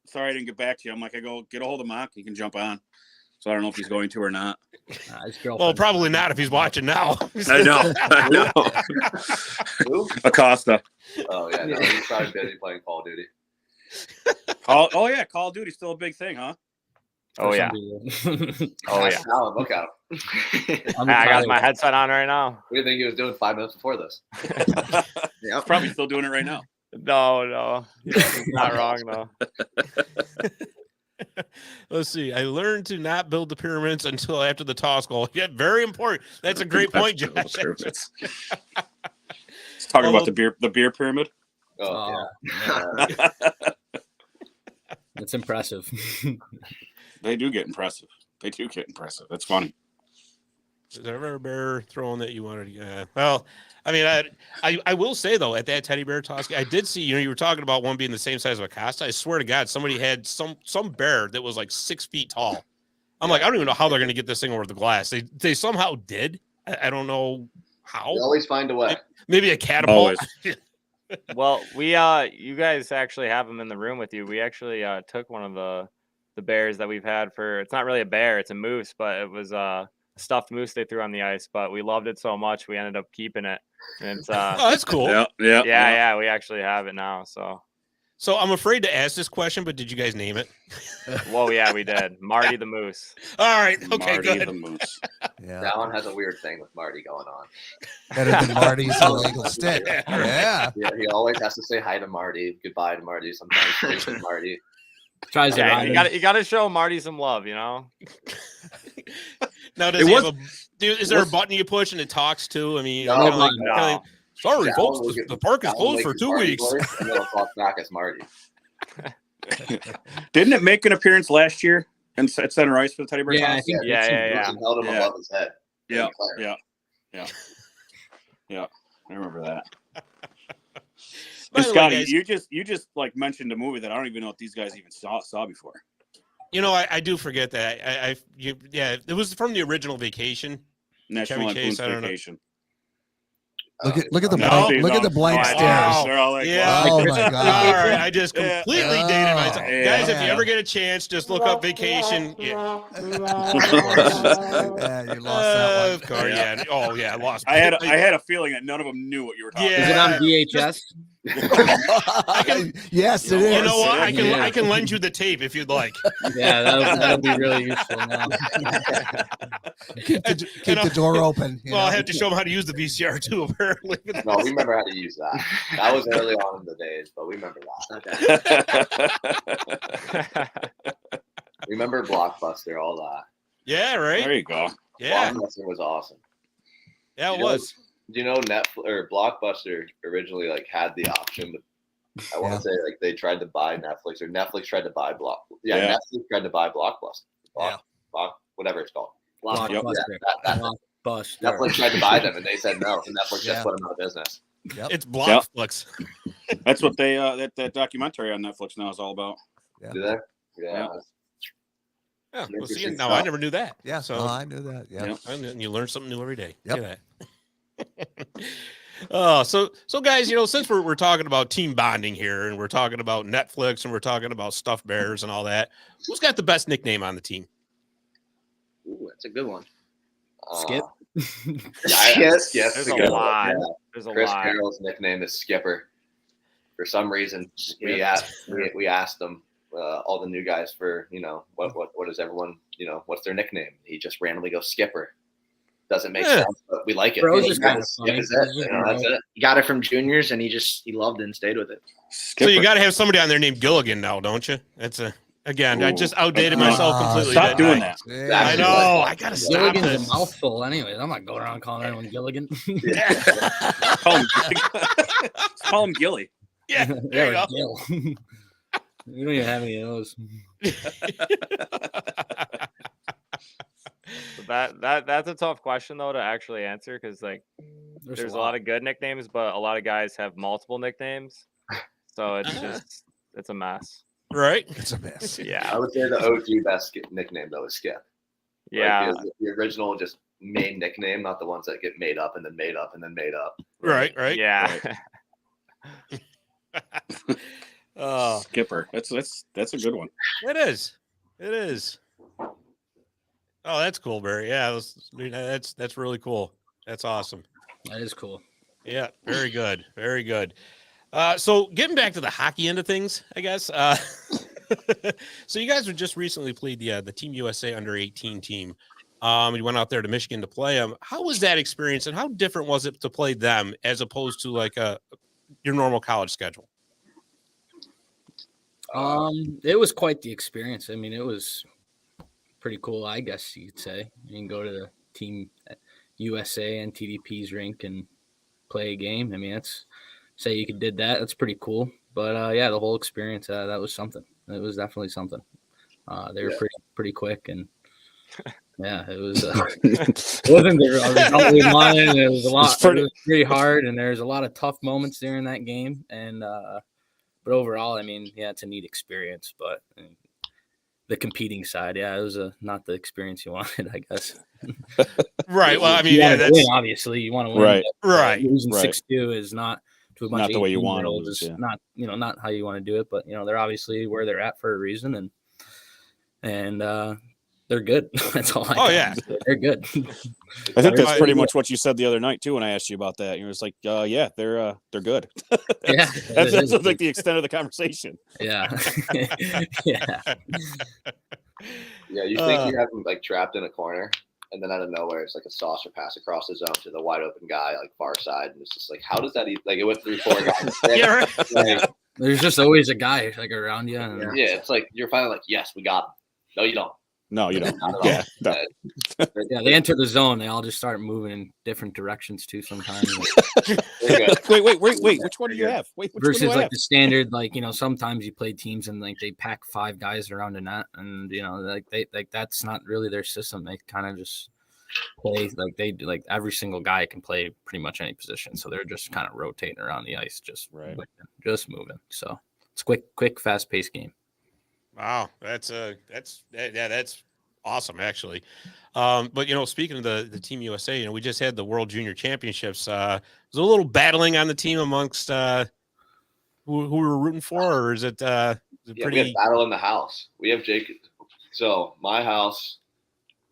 sorry I didn't get back to you." I'm like, I go, get a hold of Mock. He can jump on. So I don't know if he's going to or not. Well, probably not if he's watching now. I know. Acosta. Oh, yeah. No, he's probably busy playing Call of Duty. Call of Duty's still a big thing, huh? Oh, yeah. Oh, yeah. Now, look out. I got my headset on right now. What do you think he was doing 5 minutes before this? Yeah, probably still doing it right now. No. Not wrong, though. Let's see. I learned to not build the pyramids until after the toss goal. Yeah, very important. That's a great point, Josh. Let's talk about the beer pyramid. Oh, yeah. That's impressive. They do get impressive. They do get impressive. That's funny. Is there ever a bear throwing that you wanted to? Well, I mean, I will say though, at that teddy bear toss, I did see. You were talking about one being the same size of a Costa. I swear to God, somebody had some bear that was like 6 feet tall. I'm like, I don't even know how they're going to get this thing over the glass. They somehow did. I don't know how. They always find a way. Maybe a catapult. Well, you guys actually have them in the room with you. We actually took one of the bears that we've had for. It's not really a bear; it's a moose, but it was a stuffed moose they threw on the ice. But we loved it so much, we ended up keeping it. And it's oh, that's cool. Yeah. We actually have it now. So I'm afraid to ask this question, but did you guys name it? Well, yeah, we did. Marty the Moose. All right. Okay, Marty good. the Moose. Yeah. That one has a weird thing with Marty going on. Better than Marty's illegal stick. Yeah. Yeah, he always has to say hi to Marty, goodbye to Marty. Sometimes thanks to Marty. Tries to Yeah, ride him. you got to show Marty some love, you know. Now, is there a button you push and it talks too? I mean, No. Sorry, Yeah, folks, the park is closed for 2 weeks. And then I'll talk back as Marty. Didn't it make an appearance last year at center ice for the teddy bear? Yeah, toss? I think Yeah. Held him above his head. Yeah. I remember that. By And the way, Scotty, guys, you just like mentioned a movie that I don't even know if these guys even saw before. You know, I do forget that. It was from the original Vacation. National Chevy Chase, Lampoon's I don't know. Vacation. Look at the No. blank. Look at the blank No, stares. They're all like, Yeah. Oh wow. my All God. right, I just completely dated myself. Yeah. Guys, if you ever get a chance, just look up Vacation. Yeah. Yeah, you lost that one. Of course, yeah. Oh, yeah, I lost. I had a feeling that none of them knew what you were talking Yeah. Is it on VHS? Yes, it is. You know what? Yeah. I can lend you the tape if you'd like. Yeah, that'll be really useful now. Keep the door open. Well, I have to show them how to use the VCR too, apparently. No, we remember how to use that. That was early on in the days, but we remember that. We remember Blockbuster, all that. Yeah, right. There you go. Yeah, Blockbuster was awesome. yeah, it was. Do you know Netflix or Blockbuster originally like had the option to, I want to say like they tried to buy Netflix or Netflix tried to buy Netflix tried to buy Blockbuster. Whatever it's called. Blockbuster. Blockbuster. Netflix tried to buy them and they said no, and Netflix just put them out of business. Yep. It's Blockflix. That's what they that documentary on Netflix now is all about. Do they? Yeah. Well, see, Interesting now stuff. I never knew that. Yeah, So I knew that. Yeah. and you learn something new every day. Yep. Look at that. So guys, you know, since we're talking about team bonding here, and we're talking about Netflix, and we're talking about stuffed bears and all that, who's got the best nickname on the team? Ooh, that's a good one. Skip. Skip. There's a lot. Yeah. There's a Chris lot. Carroll's nickname is Skipper. For some reason, we asked him all the new guys for what is everyone what's their nickname? He just randomly goes Skipper. Doesn't make sense, but we like it. Bros is kind of funny. Skip is it. That's it. He got it from juniors, and he loved it and stayed with it. So you got to have somebody on there named Gilligan now, don't you? That's I just outdated myself completely. Stop doing that. Yeah. I know. I gotta stop Gilligan's this. a mouthful, anyways. I'm not going around calling anyone Gilligan. Call him Gilly. Yeah, there you Yeah, go. Gil. We don't even have any of those. That's a tough question though to actually answer because like there's a lot of good nicknames, but a lot of guys have multiple nicknames, so it's a mess. Right? It's a mess. I Yeah, would say the OG best nickname though is Skip. yeah, Like, the original just main nickname, not the ones that get made up and then made up and then made up. Right. yeah. Oh, Skipper. That's a good one. it is. Oh, that's cool, Barry. Yeah, that's really cool. That's awesome. That is cool. Yeah, very good. Very good. So getting back to the hockey end of things, I guess. So you guys were just recently played the Team USA under 18 team. You went out there to Michigan to play them. How was that experience, and how different was it to play them as opposed to like your normal college schedule? It was quite the experience. I mean, it was pretty cool, I guess you could say. You can go to the Team USA and TDP's rink and play a game. I mean, say you did that. That's pretty cool. But yeah, the whole experience, that was something. It was definitely something. They were pretty quick, and Yeah, it was. It wasn't the result we wanted. It was a lot. It was pretty hard, and there's a lot of tough moments during that game. And but overall, I mean, yeah, it's a neat experience. But the competing side, yeah, it was not the experience you wanted, I guess. Right. Well, I mean, yeah, that's win, obviously you want to win. Right. Right. Losing 6-2 is not to a bunch Not of the way you want to 18-year-olds. lose. Yeah. Not not how you want to do it. But they're obviously where they're at for a reason, and they're good. That's all. Yeah, they're good. I think that's pretty much what you said the other night too when I asked you about that. You was like, yeah, they're good. Yeah, that's like the extent of the conversation. Yeah, yeah. Yeah, you think you have him like trapped in a corner, and then out of nowhere, it's like a saucer pass across the zone to the wide open guy, like far side, and it's just like, how does that even? Like it went through 4 guys. Yeah, right. Like, There's just always a guy like around you. And, yeah, it's like you're finally like, yes, we got him. No, you don't. No, you don't. Not at Yeah. all. No. yeah, they enter the zone. They all just start moving in different directions too. Sometimes. Wait. Which one do you have? Wait, which one Versus do I like have? the standard, like sometimes you play teams and like they pack 5 guys around a net, and like they that's not really their system. They kind of just play like every single guy can play pretty much any position, so they're just kind of rotating around the ice, just moving. So it's quick, fast paced game. Wow, that's awesome, actually. But speaking of the Team USA, we just had the World Junior Championships. There's a little battling on the team amongst who we were rooting for, or is it? We have battle in the house. We have Jake. So my house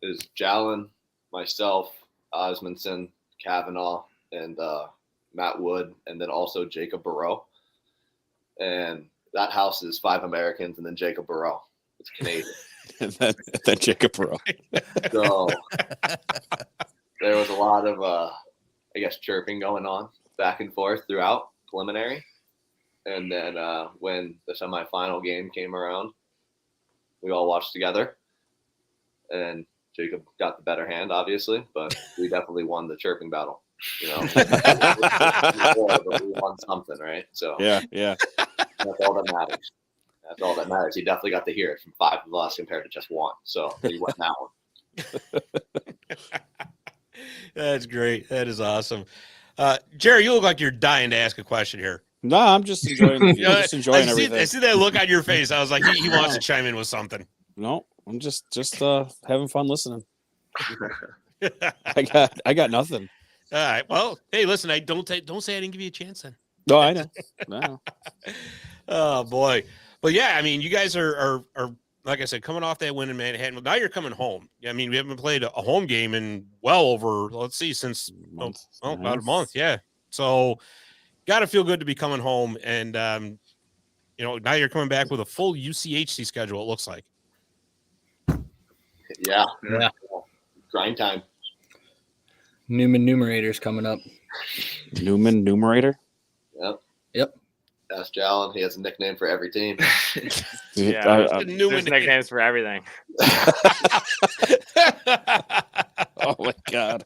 is Jalen, myself, Osmondson, Kavanaugh, and Matt Wood, and then also Jacob Burrow. And that house is 5 Americans, and then Jacob Burrow. It's Canadian. and then Jacob Burrow. So there was a lot of, chirping going on back and forth throughout preliminary. And then when the semifinal game came around, we all watched together. And Jacob got the better hand, obviously, but we definitely won the chirping battle. But we won something, right? So yeah. That's all that matters. That's all that matters. He definitely got to hear it from 5 of us compared to just 1. So he won that one. That's great. That is awesome. Jerry, you look like you're dying to ask a question here. No, I'm just enjoying. Everything. I see that look on your face. I was like, he wants to chime in with something. No, I'm just having fun listening. I got nothing. All right. Well, hey, listen. Don't say I didn't give you a chance then. No, I know. No. Oh boy. But yeah, I mean, you guys are like I said, coming off that win in Manhattan. Now you're coming home. I mean, we haven't played a home game in well over, since about a month. Yeah. So got to feel good to be coming home. And, now you're coming back with a full UCHC schedule, it looks like. Yeah. Grind time. Newman Numerator's coming up. Newman Numerator? Yep. Ask Jalen. He has a nickname for every team. Yeah, there's nicknames for everything. Oh my God!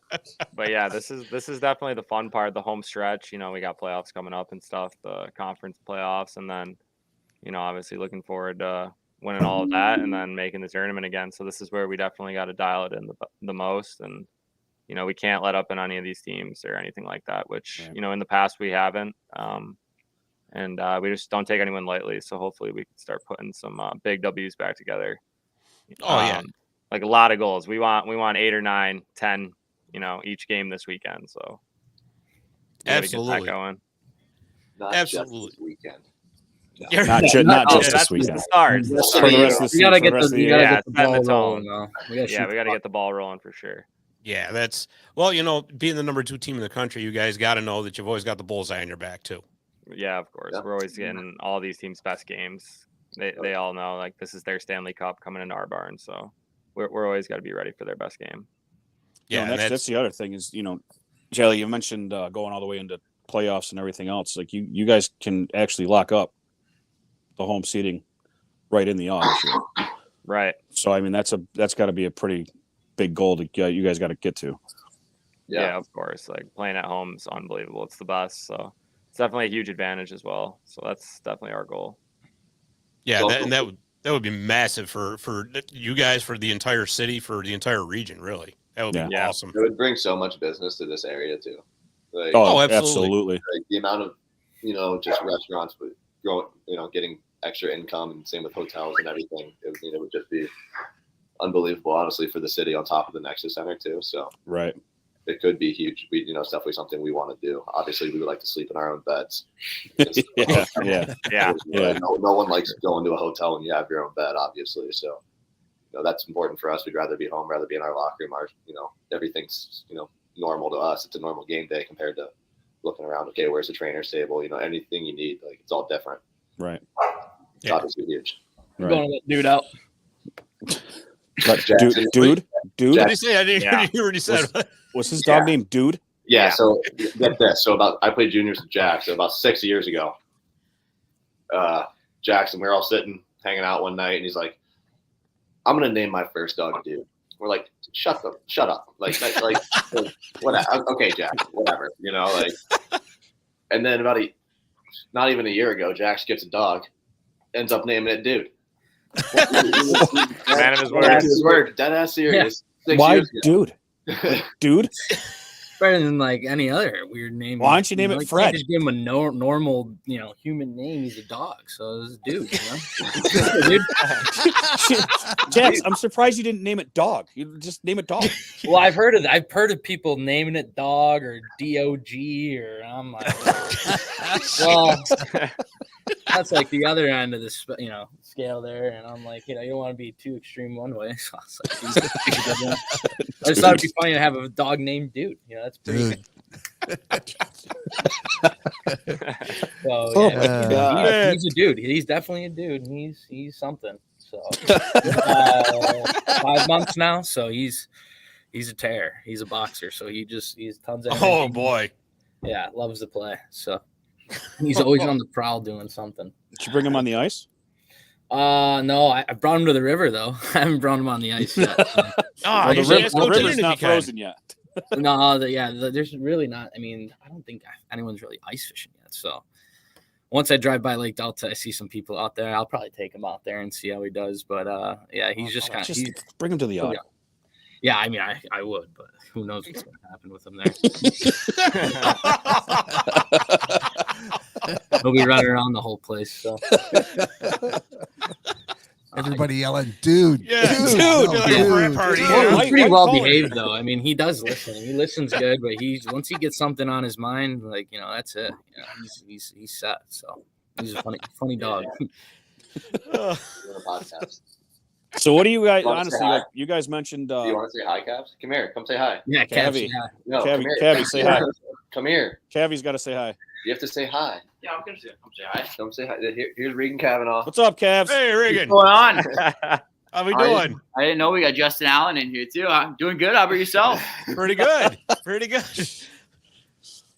But yeah, this is definitely the fun part, the home stretch. We got playoffs coming up and stuff, the conference playoffs, and then obviously looking forward to winning all of that and then making the tournament again. So this is where we definitely got to dial it in the most, and we can't let up in any of these teams or anything like that. Which in the past we haven't. And we just don't take anyone lightly. So hopefully we can start putting some big W's back together. Like a lot of goals. We want 8 or 9, 10, each game this weekend. So absolutely get that going. Absolutely. Just this weekend. No. Not just this weekend. That's the start. For the rest of the season. We gotta get the ball tone. rolling. We got to get the ball rolling for sure. Yeah, that's being the number 2 team in the country, you guys got to know that you've always got the bullseye on your back too. Yeah, of course. We're always getting all these teams' best games. They all know like this is their Stanley Cup coming into our barn, so we're always got to be ready for their best game. Yeah, and that's the other thing is Jelly, you mentioned going all the way into playoffs and everything else. Like you guys can actually lock up the home seating right in the August year. Right. So I mean that's got to be a pretty big goal to you guys got to get to. Yeah, of course. Like playing at home is unbelievable. It's the best. So it's definitely a huge advantage as well. So that's definitely our goal. Yeah, that That would be massive for you guys, for the entire city, for the entire region. Really, that would be awesome. It would bring so much business to this area too. Like, absolutely. Like the amount of just restaurants with growing, getting extra income, and same with hotels and everything. It would just be unbelievable, honestly, for the city on top of the Nexus Center too. So right. It could be huge. It's definitely something we want to do. Obviously, we would like to sleep in our own beds. Yeah. No one likes going to a hotel when you have your own bed, obviously. So, that's important for us. We'd rather be home, rather be in our locker room. Everything's, normal to us. It's a normal game day compared to looking around. Okay, where's the trainer's table? Anything you need, like, it's all different. Right. It's obviously huge. Right. Going to let dude out. Dude. What did he say? I didn't hear you already said. Was his dog named Dude? Yeah. So get this. So I played juniors with Jack. So about 6 years ago, Jackson, we were all sitting, hanging out one night, and he's like, "I'm gonna name my first dog Dude." We're like, "Shut up!" Like whatever. Okay, Jack, whatever. And then not even a year ago, Jax gets a dog, ends up naming it Dude. Man of his word. His word. Dead ass serious. Yeah. Why Dude? Dude? Better than like any other weird name. Why don't you name it Fred? Just give him a normal, human name. He's a dog, so it's Dude. Dude. Jax, I'm surprised you didn't name it Dog. You just name it Dog. Well, I've heard of people naming it Dog or DOG, or I'm like, well, that's like the other end of the scale there, and I'm like, you don't want to be too extreme one way. So I just thought it'd be funny to have a dog named Dude. That's pretty. So he's a dude. He's definitely a dude. And he's something. So 5 months now. So he's a tear. He's a boxer. So he's tons of energy. Oh boy. Yeah, loves to play. So he's always on the prowl doing something. Did you bring him on the ice? No, I brought him to the river though. I haven't brought him on the ice yet. The river's not frozen yet. No, there's really not. I mean, I don't think anyone's really ice fishing yet. So once I drive by Lake Delta, I see some people out there. I'll probably take him out there and see how he does. But he's just kind of bring him to the yacht. Yeah, I mean, I would, but who knows what's going to happen with him there. He'll be running around the whole place. So. Everybody yelling, "Dude!" Yeah, dude! He's pretty well behaved, though. I mean, he does listen. He listens good, but once he gets something on his mind, like that's it. He's set. So he's a funny dog. So what do you guys honestly? You guys mentioned. Do you want to say hi, Cavs? Come here. Come say hi. Yeah, Cavy. No, Cavy, say hi. Come here. Cavy's got to say hi. You have to say hi. Yeah, I'm gonna say come say hi. Come say hi. Here's Regan Kavanaugh. What's up, Cavs? Hey, Regan. What's going on? How we doing? I didn't know we got Justin Allen in here too. I'm doing good. How about yourself? Pretty good. Pretty good.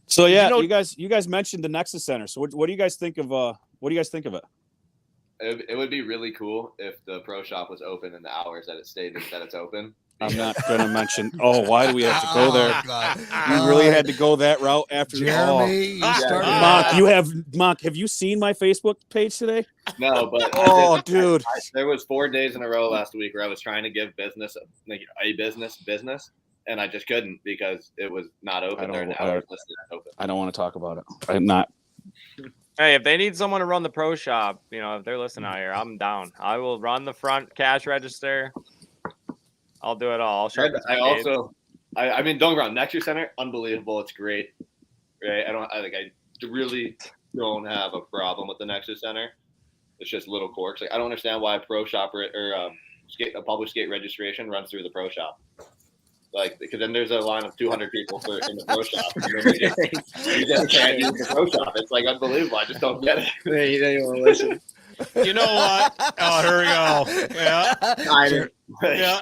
So yeah, you guys mentioned the Nexus Center. So what do you guys think of it? It would be really cool if the pro shop was open in the hours that it stated that it's open. I'm not going to mention. Oh, why do we have to go there? We really had to go that route after Jeremy. Monk, have you seen my Facebook page today? No, but dude, there was 4 days in a row last week where I was trying to give business, and I just couldn't because it was not open during the hours listed as open. I don't want to talk about it. I'm not. Hey, if they need someone to run the pro shop, if they're listening out here, I'm down. I will run the front cash register. I'll do it all. I mean, don't get me wrong. Nexus Center, unbelievable. It's great, right? I really don't have a problem with the Nexus Center. It's just little quirks. I don't understand why a pro shop or a public skate registration runs through the pro shop. Because then there's a line of 200 people in the pro shop. You just can't use the pro shop. It's unbelievable. I just don't get it. You don't even want to listen. You know what? Oh, here we go. Yeah. Yeah.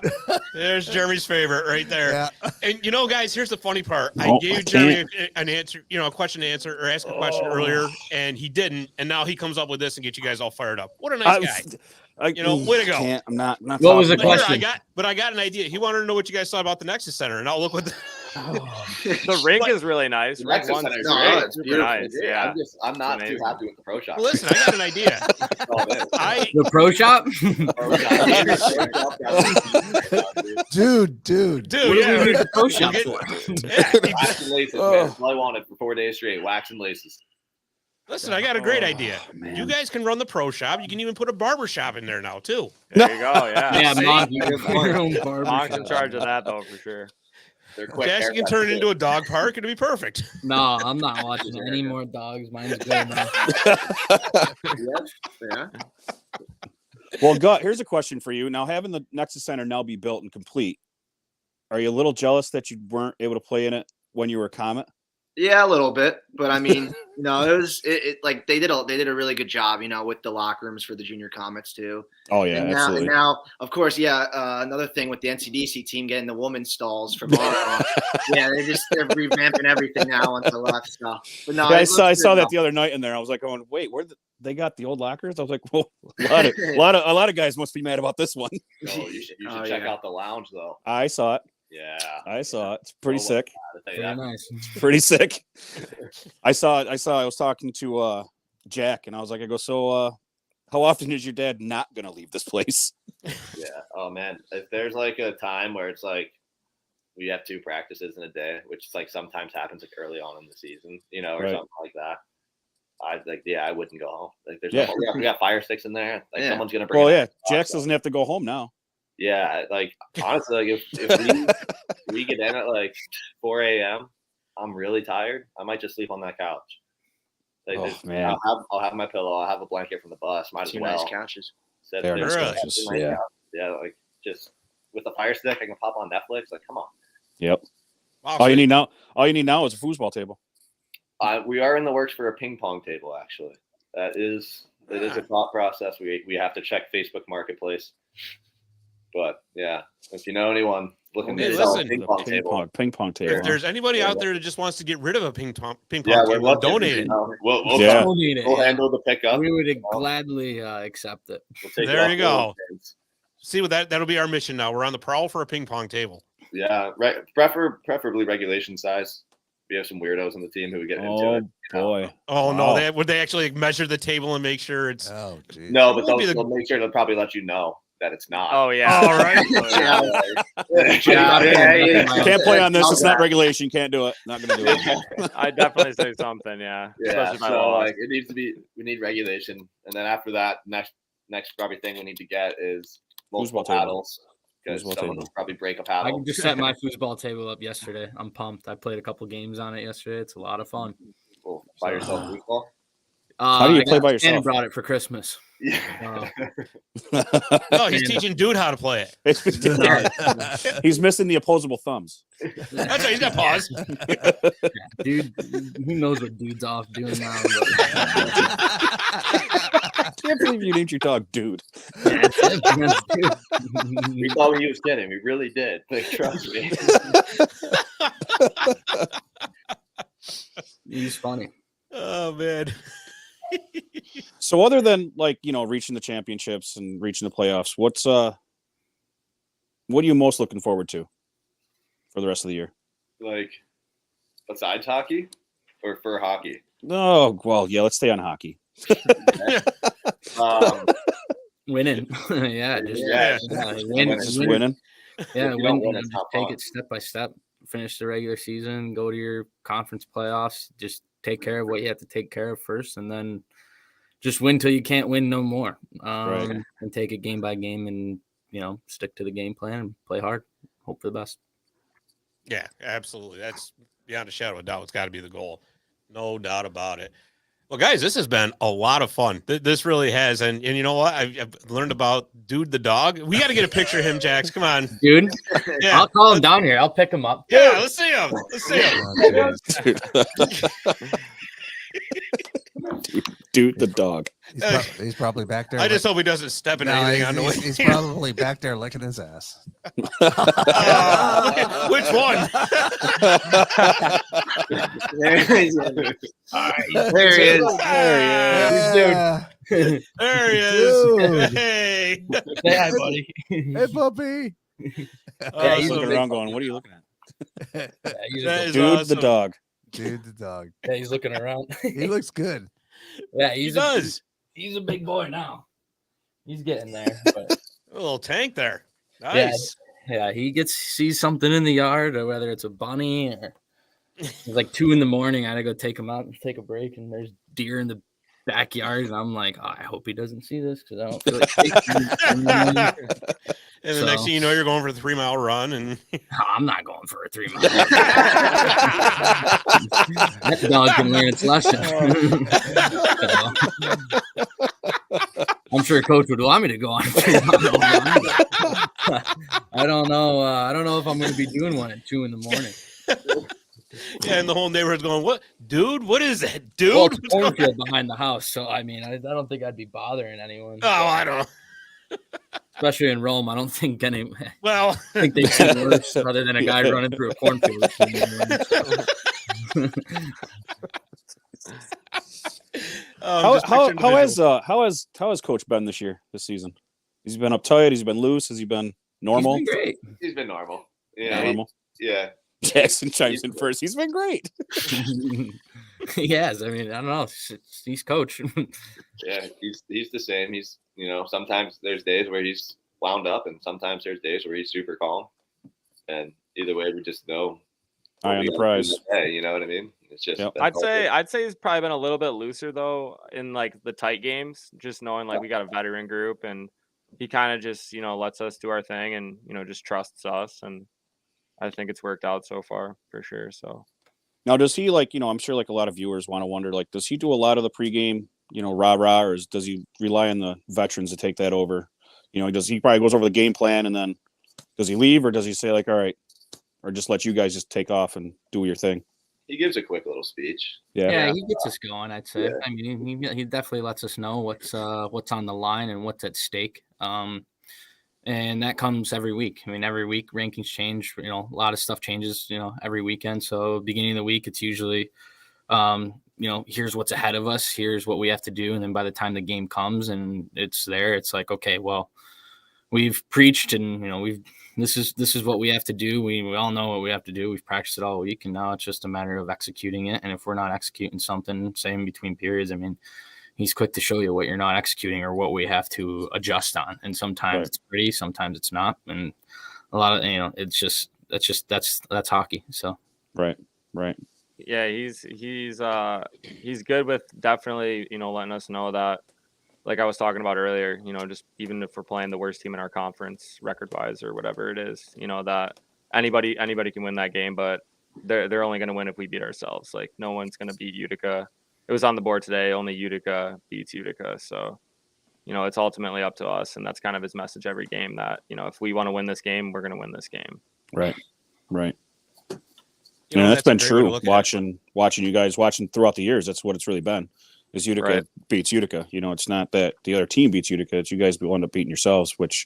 There's Jeremy's favorite right there. Yeah. And guys, here's the funny part. I gave Jeremy an answer, a question to answer or ask a question earlier, and he didn't. And now he comes up with this and gets you guys all fired up. What a nice guy. Way to go. I'm not what was the question? I got an idea. He wanted to know what you guys thought about the Nexus Center, and I'll look what The rink is really nice. The Rink Nexus one's Center is great. great. It's super nice. Yeah. I'm not too amazing. happy with the pro shop. Well, listen, I got an idea. That's all it is. The pro shop? Dude. Dude, What do yeah. we need the pro shop get- for? Wax and laces, man. That's all I wanted for 4 days straight. Wax and laces. Listen, I got a great idea. man. You guys can run the pro shop. You can even put a barber shop in there now, too. There you go. Yeah. Yeah, See? Mom, your own barber Monk's in shop. charge of that though, for sure. They're quick. Jackson can haircuts, turn it too. into a dog park. It'll be perfect. No, I'm not watching any more dogs. Mine's good now. Yeah. Well, Gut, here's a question for you. Now, having the Nexus Center now be built and complete, are you a little jealous that you weren't able to play in it when you were a Comet? Yeah, a little bit, but I mean, it like they did a really good job, with the locker rooms for the junior Comets too. Oh yeah, absolutely. And now, of course, another thing with the NCDC team getting the women's stalls from Ottawa. Yeah, they're revamping everything now onto the left stuff. But no, Yeah, I I saw that the other night in there. I was like, going, wait, they got the old lockers? I was like, well, a lot of guys must be mad about this one. Oh, you should check out the lounge though. I saw it. Yeah. I saw it. It's pretty sick. Very nice. Pretty sick. I was talking to Jack, and I was like, so how often is your dad not gonna leave this place? Yeah. Oh man, if there's like a time where it's like we have 2 practices in a day, which like sometimes happens like early on in the season, or Right. something like that. I wouldn't go home. Like there's Yeah. we got fire sticks in there. Like Yeah. someone's gonna bring. Well, it yeah, up. Jax doesn't have to go home now. Yeah, like honestly, like if we get in at like 4 a.m., I'm really tired. I might just sleep on that couch. Like, man. I'll have my pillow. I'll have a blanket from the bus. Might as 2 well. nice couches. Sit They are there, nice Really? couches, on my yeah. couch. Yeah, like just with a fire stick, I can pop on Netflix. Like, come on. Yep. Wow, All so you need now is a foosball table. We are in the works for a ping pong table. Actually, it is a thought process. We have to check Facebook Marketplace. But yeah, if you know anyone looking Hey, to sell a listen. ping pong table, Ping pong table. If there's anybody out there that just wants to get rid of a ping pong yeah, table, we'll donate it. We'll Yeah. Donate it, we'll yeah. handle the pickup. We would gladly accept it. We'll take it There off you the go. old things. See what that'll be our mission now. We're on the prowl for a ping pong table. Yeah, right. Preferably regulation size. We have some weirdos on the team who would get into Oh it. boy. Oh Wow. no, would they actually measure the table and make sure it's Oh, geez. No, but It would be they'll make sure they'll probably let you know that it's not. Oh yeah. all right? Can't play on this. It's not regulation. Can't do it. Not gonna do it. I definitely say something. Yeah. Yeah, Especially if I so lost. like it needs to be. We need regulation, and then after that, next probably thing we need to get is multiple Foosball table. paddles because Foosball someone table. will probably break a I paddle. just set my foosball table up yesterday. I'm pumped. I played a couple games on it yesterday. It's a lot of fun. Cool. By yourself, foosball. How do you I play got by Shannon yourself? brought it for Christmas. Yeah. No, he's teaching dude how to play it. He's missing the opposable thumbs. That's right. He's got pause. Dude, who knows what dude's off doing now? I can't believe you named your dog dude. We thought he was kidding. We really did. Like, trust me. He's funny. Oh man. So other than reaching the championships and reaching the playoffs, what are you most looking forward to for the rest of the year? Like, besides hockey, or for hockey? Oh, well, yeah, let's stay on hockey. Winning. Yeah, Yeah. win. Just winning. Yeah, If you don't win. win, it's not Take fun. it step by step. Finish the regular season. Go to your conference playoffs. Just take care of what you have to take care of first, and then just win till you can't win no more. Right. And take it game by game, and stick to the game plan and play hard. Hope for the best. Yeah, absolutely. That's beyond a shadow of doubt. It's got to be the goal. No doubt about it. Well, guys, this has been a lot of fun. This really has. And you know what? I've learned about Dude the dog. We got to get a picture of him, Jax. Come on. Dude, Yeah. I'll call him down here. I'll pick him up. Yeah, let's see him. Let's see him. Dude the dog. He's probably back there. I just hope he doesn't step in anything on the way. He's probably back there licking his ass. Which one? There he is. Yeah. There he is. Dude. Hey. Say hi, buddy. Hey, puppy. He's Awesome. looking around going, what are you looking at? Yeah, he's a That good is Dude, awesome. the dog. Dude, the dog. Yeah, he's looking around. He looks good. Yeah, He he's does. he's a big boy now. He's getting there. But A little tank there. yeah, Nice. yeah, he sees something in the yard, or whether it's a bunny or it's like 2 a.m. I had to go take him out and take a break, and there's deer in the backyard, and I'm like, oh, I hope he doesn't see this because I don't feel like taking him. And the next thing you know, you're going for a 3-mile run, and I'm not going for a 3-mile run. That dog can learn its lesson. I'm sure Coach would want me to go on a 3-mile run. I don't know. I don't know if I'm going to be doing one at 2 a.m. yeah, and the whole neighborhood's going, "What, dude? What is that, dude?" Well, it's a What's going cornfield behind the house, so I mean, I don't think I'd be bothering anyone. Oh, I don't. Especially in Rome, I don't think any. Well, I think they've seen worse other than a guy running through a cornfield. How has Coach been this season? He's been uptight. He's been loose. Has he been normal? He's been great. He's been normal. Yeah, Normal. yeah. Jackson chimes in first. He's been great. He has. I mean, I don't know. He's coach. Yeah, he's the same. He's sometimes there's days where he's wound up, and sometimes there's days where he's super calm. And either way, we just know. Eye on the prize. Hey, you know what I mean? It's just. Yep. I'd say he's probably been a little bit looser though in like the tight games, just knowing like we got a veteran group and he kind of just lets us do our thing and just trusts us, and I think it's worked out so far for sure. So now, does he I'm sure like a lot of viewers want to wonder, like, does he do a lot of the pregame, rah-rah, or does he rely on the veterans to take that over? Does he probably goes over the game plan and then does he leave, or does he say like, all right, or just let you guys just take off and do your thing? He gives a quick little speech. Yeah, he gets us going, I'd say. Yeah. I mean, he definitely lets us know what's on the line and what's at stake. And that comes every week. I mean, every week rankings change. A lot of stuff changes. Every weekend. So beginning of the week, it's usually, here's what's ahead of us. Here's what we have to do. And then by the time the game comes and it's there, it's like, okay, well, we've preached and this is what we have to do. We all know what we have to do. We've practiced it all week, and now it's just a matter of executing it. And if we're not executing something, say in between periods, I mean, he's quick to show you what you're not executing or what we have to adjust on. And sometimes it's pretty, sometimes it's not. And a lot of that's hockey. So right. yeah, he's good with definitely letting us know that, like I was talking about earlier, just even if we're playing the worst team in our conference record wise or whatever it is, that anybody can win that game, but they're only going to win if we beat ourselves. Like no one's going to beat Utica. It was on the board today. Only Utica beats Utica. So, it's ultimately up to us. And that's kind of his message every game that, if we want to win this game, we're going to win this game. Right. That's been true. Watching you guys throughout the years. That's what it's really been. Is Utica beats Utica. It's not that the other team beats Utica. It's you guys will end up beating yourselves, which,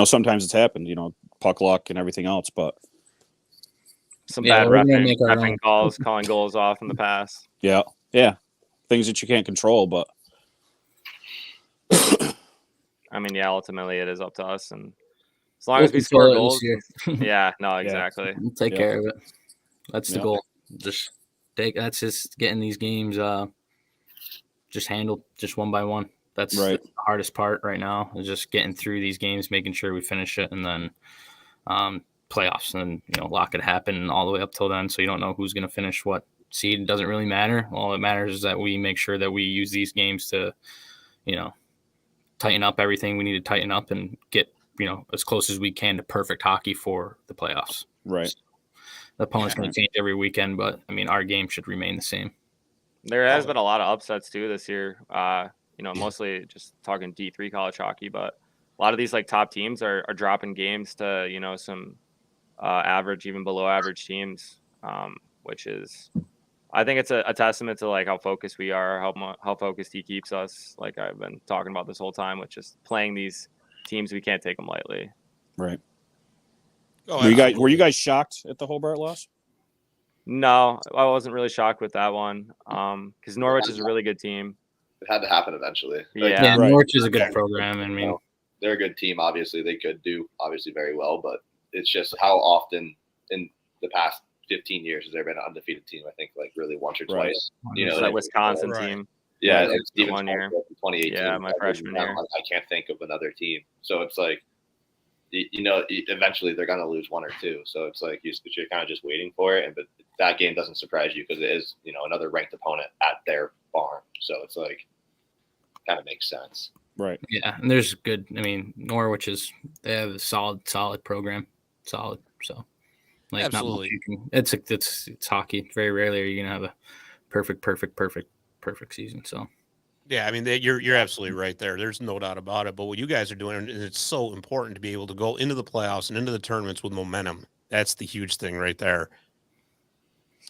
sometimes it's happened, puck luck and everything else. But some bad reffing calls, calling goals off in the past. Yeah. Things that you can't control, but I mean, ultimately it is up to us, and as long as we score goals, exactly. We'll take care of it. That's the goal. That's just getting these games just handled just one by one. That's the hardest part right now, is just getting through these games, making sure we finish it, and then playoffs, and lock it happen all the way up till then. So you don't know who's going to finish what seed. It doesn't really matter. All that matters is that we make sure that we use these games to, tighten up everything we need to tighten up and get, as close as we can to perfect hockey for the playoffs. Right. So the opponent's going to change every weekend, but I mean, our game should remain the same. There has been a lot of upsets too this year. Mostly just talking D3 college hockey, but a lot of these like top teams are dropping games to, some average, even below average teams, which is, I think it's a testament to like how focused we are, how focused he keeps us. Like I've been talking about this whole time, with just playing these teams, we can't take them lightly. Right. Were you guys shocked at the Hobart loss? No, I wasn't really shocked with that one. Because Norwich is a really good team. It had to happen eventually. Norwich is a good program. I mean, they're a good team. Obviously, they could do very well, but it's just how often in the past 15 years has there been an undefeated team. I think like really once or Right. twice. You know, that like, Wisconsin Right. team. yeah, Like, it's Stevens 1 year. 2018. Yeah, my freshman year. I can't think of another team. So it's like, you know, eventually they're gonna lose one or two. So it's like you're kind of just waiting for it. But that game doesn't surprise you because it is, you know, another ranked opponent at their barn. So it's like kind of makes sense. Right. Yeah, and there's good. I mean, Norwich they have a solid program, solid. So, like, Absolutely. not much it's hockey. Very rarely are you gonna have a perfect season. So, Yeah, I mean, you're absolutely right there. There's no doubt about it. But what you guys are doing, and it's so important to be able to go into the playoffs and into the tournaments with momentum. That's the huge thing right there.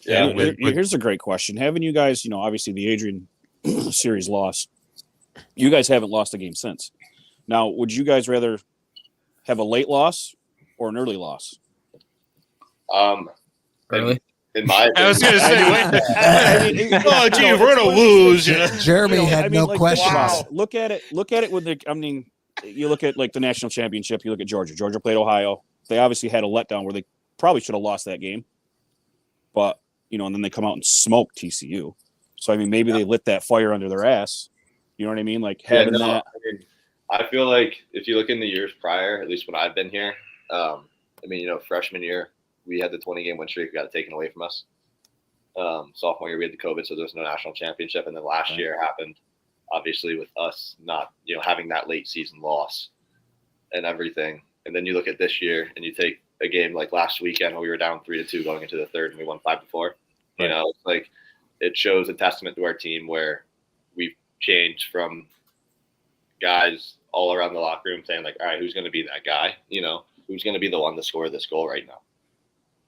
Yeah. with- Here's a great question. Haven't you guys, you know, obviously the Adrian series loss, you guys haven't lost a game since. Now, would you guys rather have a late loss or an early loss? early. In my I was opinion, gonna say, oh, gee, if we're gonna lose, you know. Jeremy You know, had I mean, no like, questions. wow. Look at it with the. I mean, you look at like the national championship. You look at Georgia. Georgia played Ohio. They obviously had a letdown where they probably should have lost that game, but you know, and then they come out and smoke TCU. So I mean, maybe they lit that fire under their ass. You know what I mean? Like having that. I feel like if you look in the years prior, at least when I've been here, I mean, you know, freshman year, we had the 20-game win streak. We got it taken away from us. Sophomore year, we had the COVID, so there was no national championship. And then last year happened, obviously, with us not, you know, having that late season loss and everything. And then you look at this year and you take a game like last weekend where we were down 3-2 going into the third and we won 5-4. You know, it's like it shows a testament to our team where we've changed from guys all around the locker room saying like, all right, who's going to be that guy? You know, who's going to be the one to score this goal right now?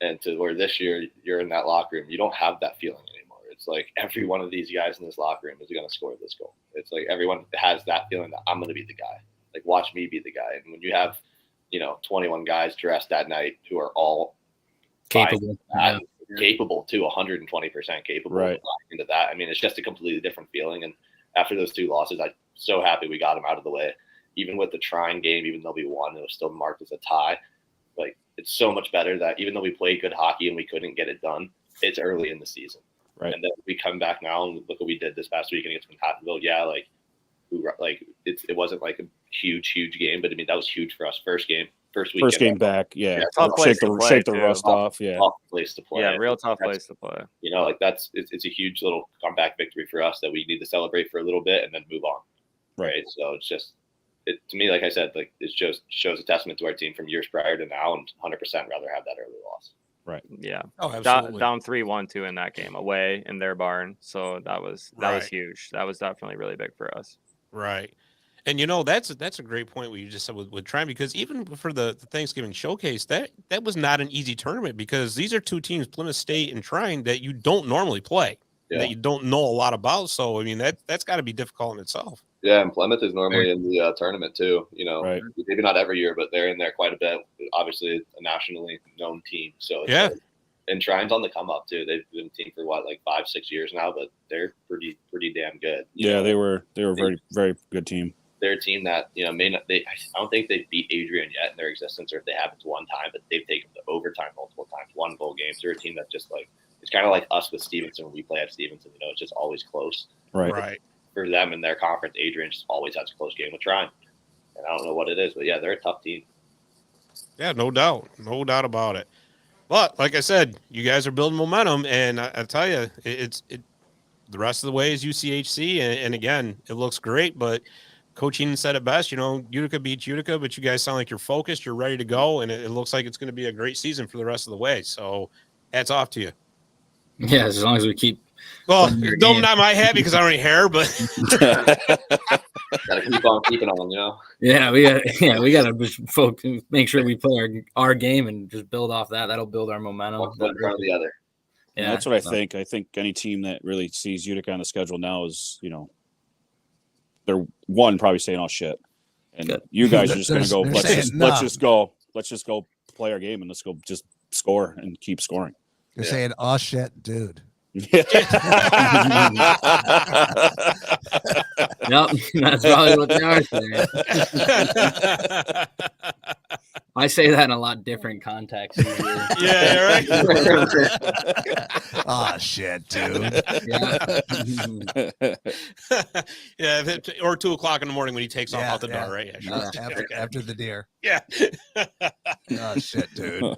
And to where this year you're in that locker room, you don't have that feeling anymore. It's like every one of these guys in this locker room is going to score this goal. It's like everyone has that feeling that I'm going to be the guy. Like, watch me be the guy. And when you have, you know, 21 guys dressed that night who are all Capable. capable to 120% capable Right. of into that. I mean, it's just a completely different feeling. And after those two losses, I'm so happy we got them out of the way. Even with the trying game, even though we won, it was still marked as a tie. Like, it's so much better that even though we played good hockey and we couldn't get it done, it's early in the season. Right. And then we come back now and look what we did this past weekend against Manhattanville. Yeah, like it wasn't like a huge game, but I mean that was huge for us. First game back. Yeah. Tough place to play, shake the too. rust off. Yeah. Tough place to play. Yeah, real tough place to play. You know, like it's a huge little comeback victory for us that we need to celebrate for a little bit and then move on. Right. So it's just to me, like I said, like it shows a testament to our team from years prior to now, and 100% rather have that early loss. Right. Yeah. Oh, absolutely. Down 3-1 too in that game away in their barn. So that was huge. That was definitely really big for us. Right. And you know, that's a great point what you just said with Trine, because even for the Thanksgiving showcase, that was not an easy tournament, because these are two teams, Plymouth State and Trine, that you don't normally play, that you don't know a lot about. So I mean that's got to be difficult in itself. Yeah, and Plymouth is normally in the tournament too. You know, Right. maybe not every year, but they're in there quite a bit. Obviously, a nationally known team. So it's Yeah. like, and Trine's on the come up too. They've been a team for like 5-6 years now, but they're pretty damn good. You know, they were a very, very good team. they're a team that, you know, I don't think they've beat Adrian yet in their existence, or if they haven't one time, but they've taken to overtime multiple times, won bowl games. They're a team that just like, it's kind of like us with Stevenson when we play at Stevenson. You know, it's just always close. Right. For them in their conference, Adrian just always has a close game with Trine. And I don't know what it is, but yeah, they're a tough team. Yeah, no doubt about it. But like I said, you guys are building momentum, and I tell you, it's the rest of the way is UCHC, and again, it looks great. But Coach Heenan said it best. You know, Utica beats Utica, but you guys sound like you're focused, you're ready to go, and it looks like it's going to be a great season for the rest of the way. So, hats off to you. Yeah, as long as we keep. Well, don't not my hat because I don't have hair, but Gotta keep on keeping on, you know. Yeah, we gotta make sure we play our game and just build off that. That'll build our momentum. One foot in front of the other. Yeah, that's what I think. I think any team that really sees Utica on the schedule now is, you know, they're probably saying, "Oh shit," and Good. you guys are just going to go. Let's just go play our game and let's go just score and keep scoring. You're saying, "Oh shit, dude." Yep, that's probably what they are saying. I say that in a lot different context. Yeah, right. Oh shit, dude. Yeah. Yeah, or 2:00 in the morning when he takes off out the door, right? Yeah, sure. After the deer. Yeah. Oh shit, dude.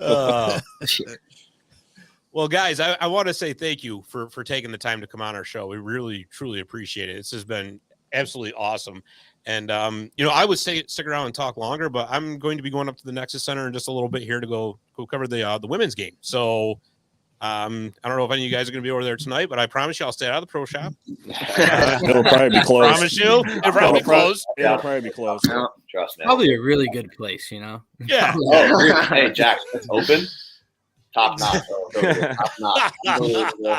Well, guys, I want to say thank you for taking the time to come on our show. We really, truly appreciate it. This has been absolutely awesome. And, I would stick around and talk longer, but I'm going to be going up to the Nexus Center in just a little bit here to go cover the women's game. So I don't know if any of you guys are going to be over there tonight, but I promise you I'll stay out of the pro shop. It'll probably be closed. Promise you. It'll probably be closed. It'll probably be closed. Trust me. Probably a really good place, Yeah. Oh, hey, Jack, it's open. Top notch. Top notch. Unbelievable.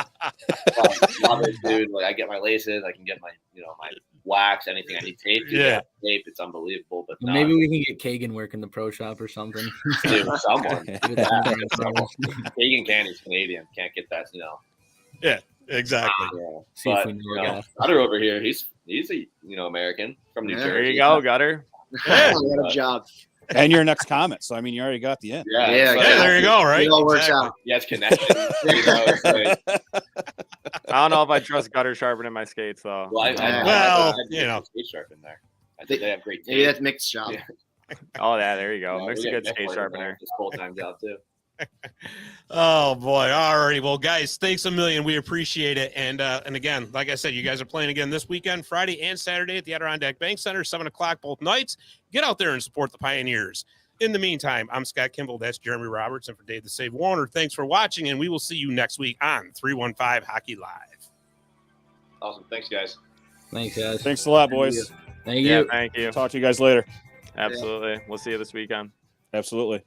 Love it, dude. Like I get my laces, I can get my, my wax, anything I need tape. Yeah. Tape. It's unbelievable. But maybe we can get Kagan working the pro shop or something. Dude, someone. Kagan Candy's Canadian. Can't get that, Yeah, exactly. See if we know a guy. Gutter over here. He's a American from New Jersey. There you go, Gutter. Yeah, what a job. And your next comment. So I mean, you already got the end. Yeah, there you go. Right. It all works out. Yeah, it's connected. It's like, I don't know if I trust Gutter sharpening my skates though. well, skate sharpen there. I think they have great tape. Maybe that's Mick's job. Yeah. Oh, yeah, there you go. Yeah, Makes we a got good skate Mick sharpener. Just full times out too. Oh boy. All righty. Well, guys, thanks a million. We appreciate it. And again, like I said, you guys are playing again this weekend, Friday and Saturday at the Adirondack Bank Center, 7:00 both nights. Get out there and support the Pioneers. In the meantime, I'm Scott Kimball. That's Jeremy Roberts. And for Dave the Save Warner, thanks for watching. And we will see you next week on 315 Hockey Live. Awesome. Thanks, guys. Thanks, guys. Thanks a lot, boys. Thank Yeah, you. thank you. Talk to you guys later. Absolutely. We'll see you this weekend. Absolutely.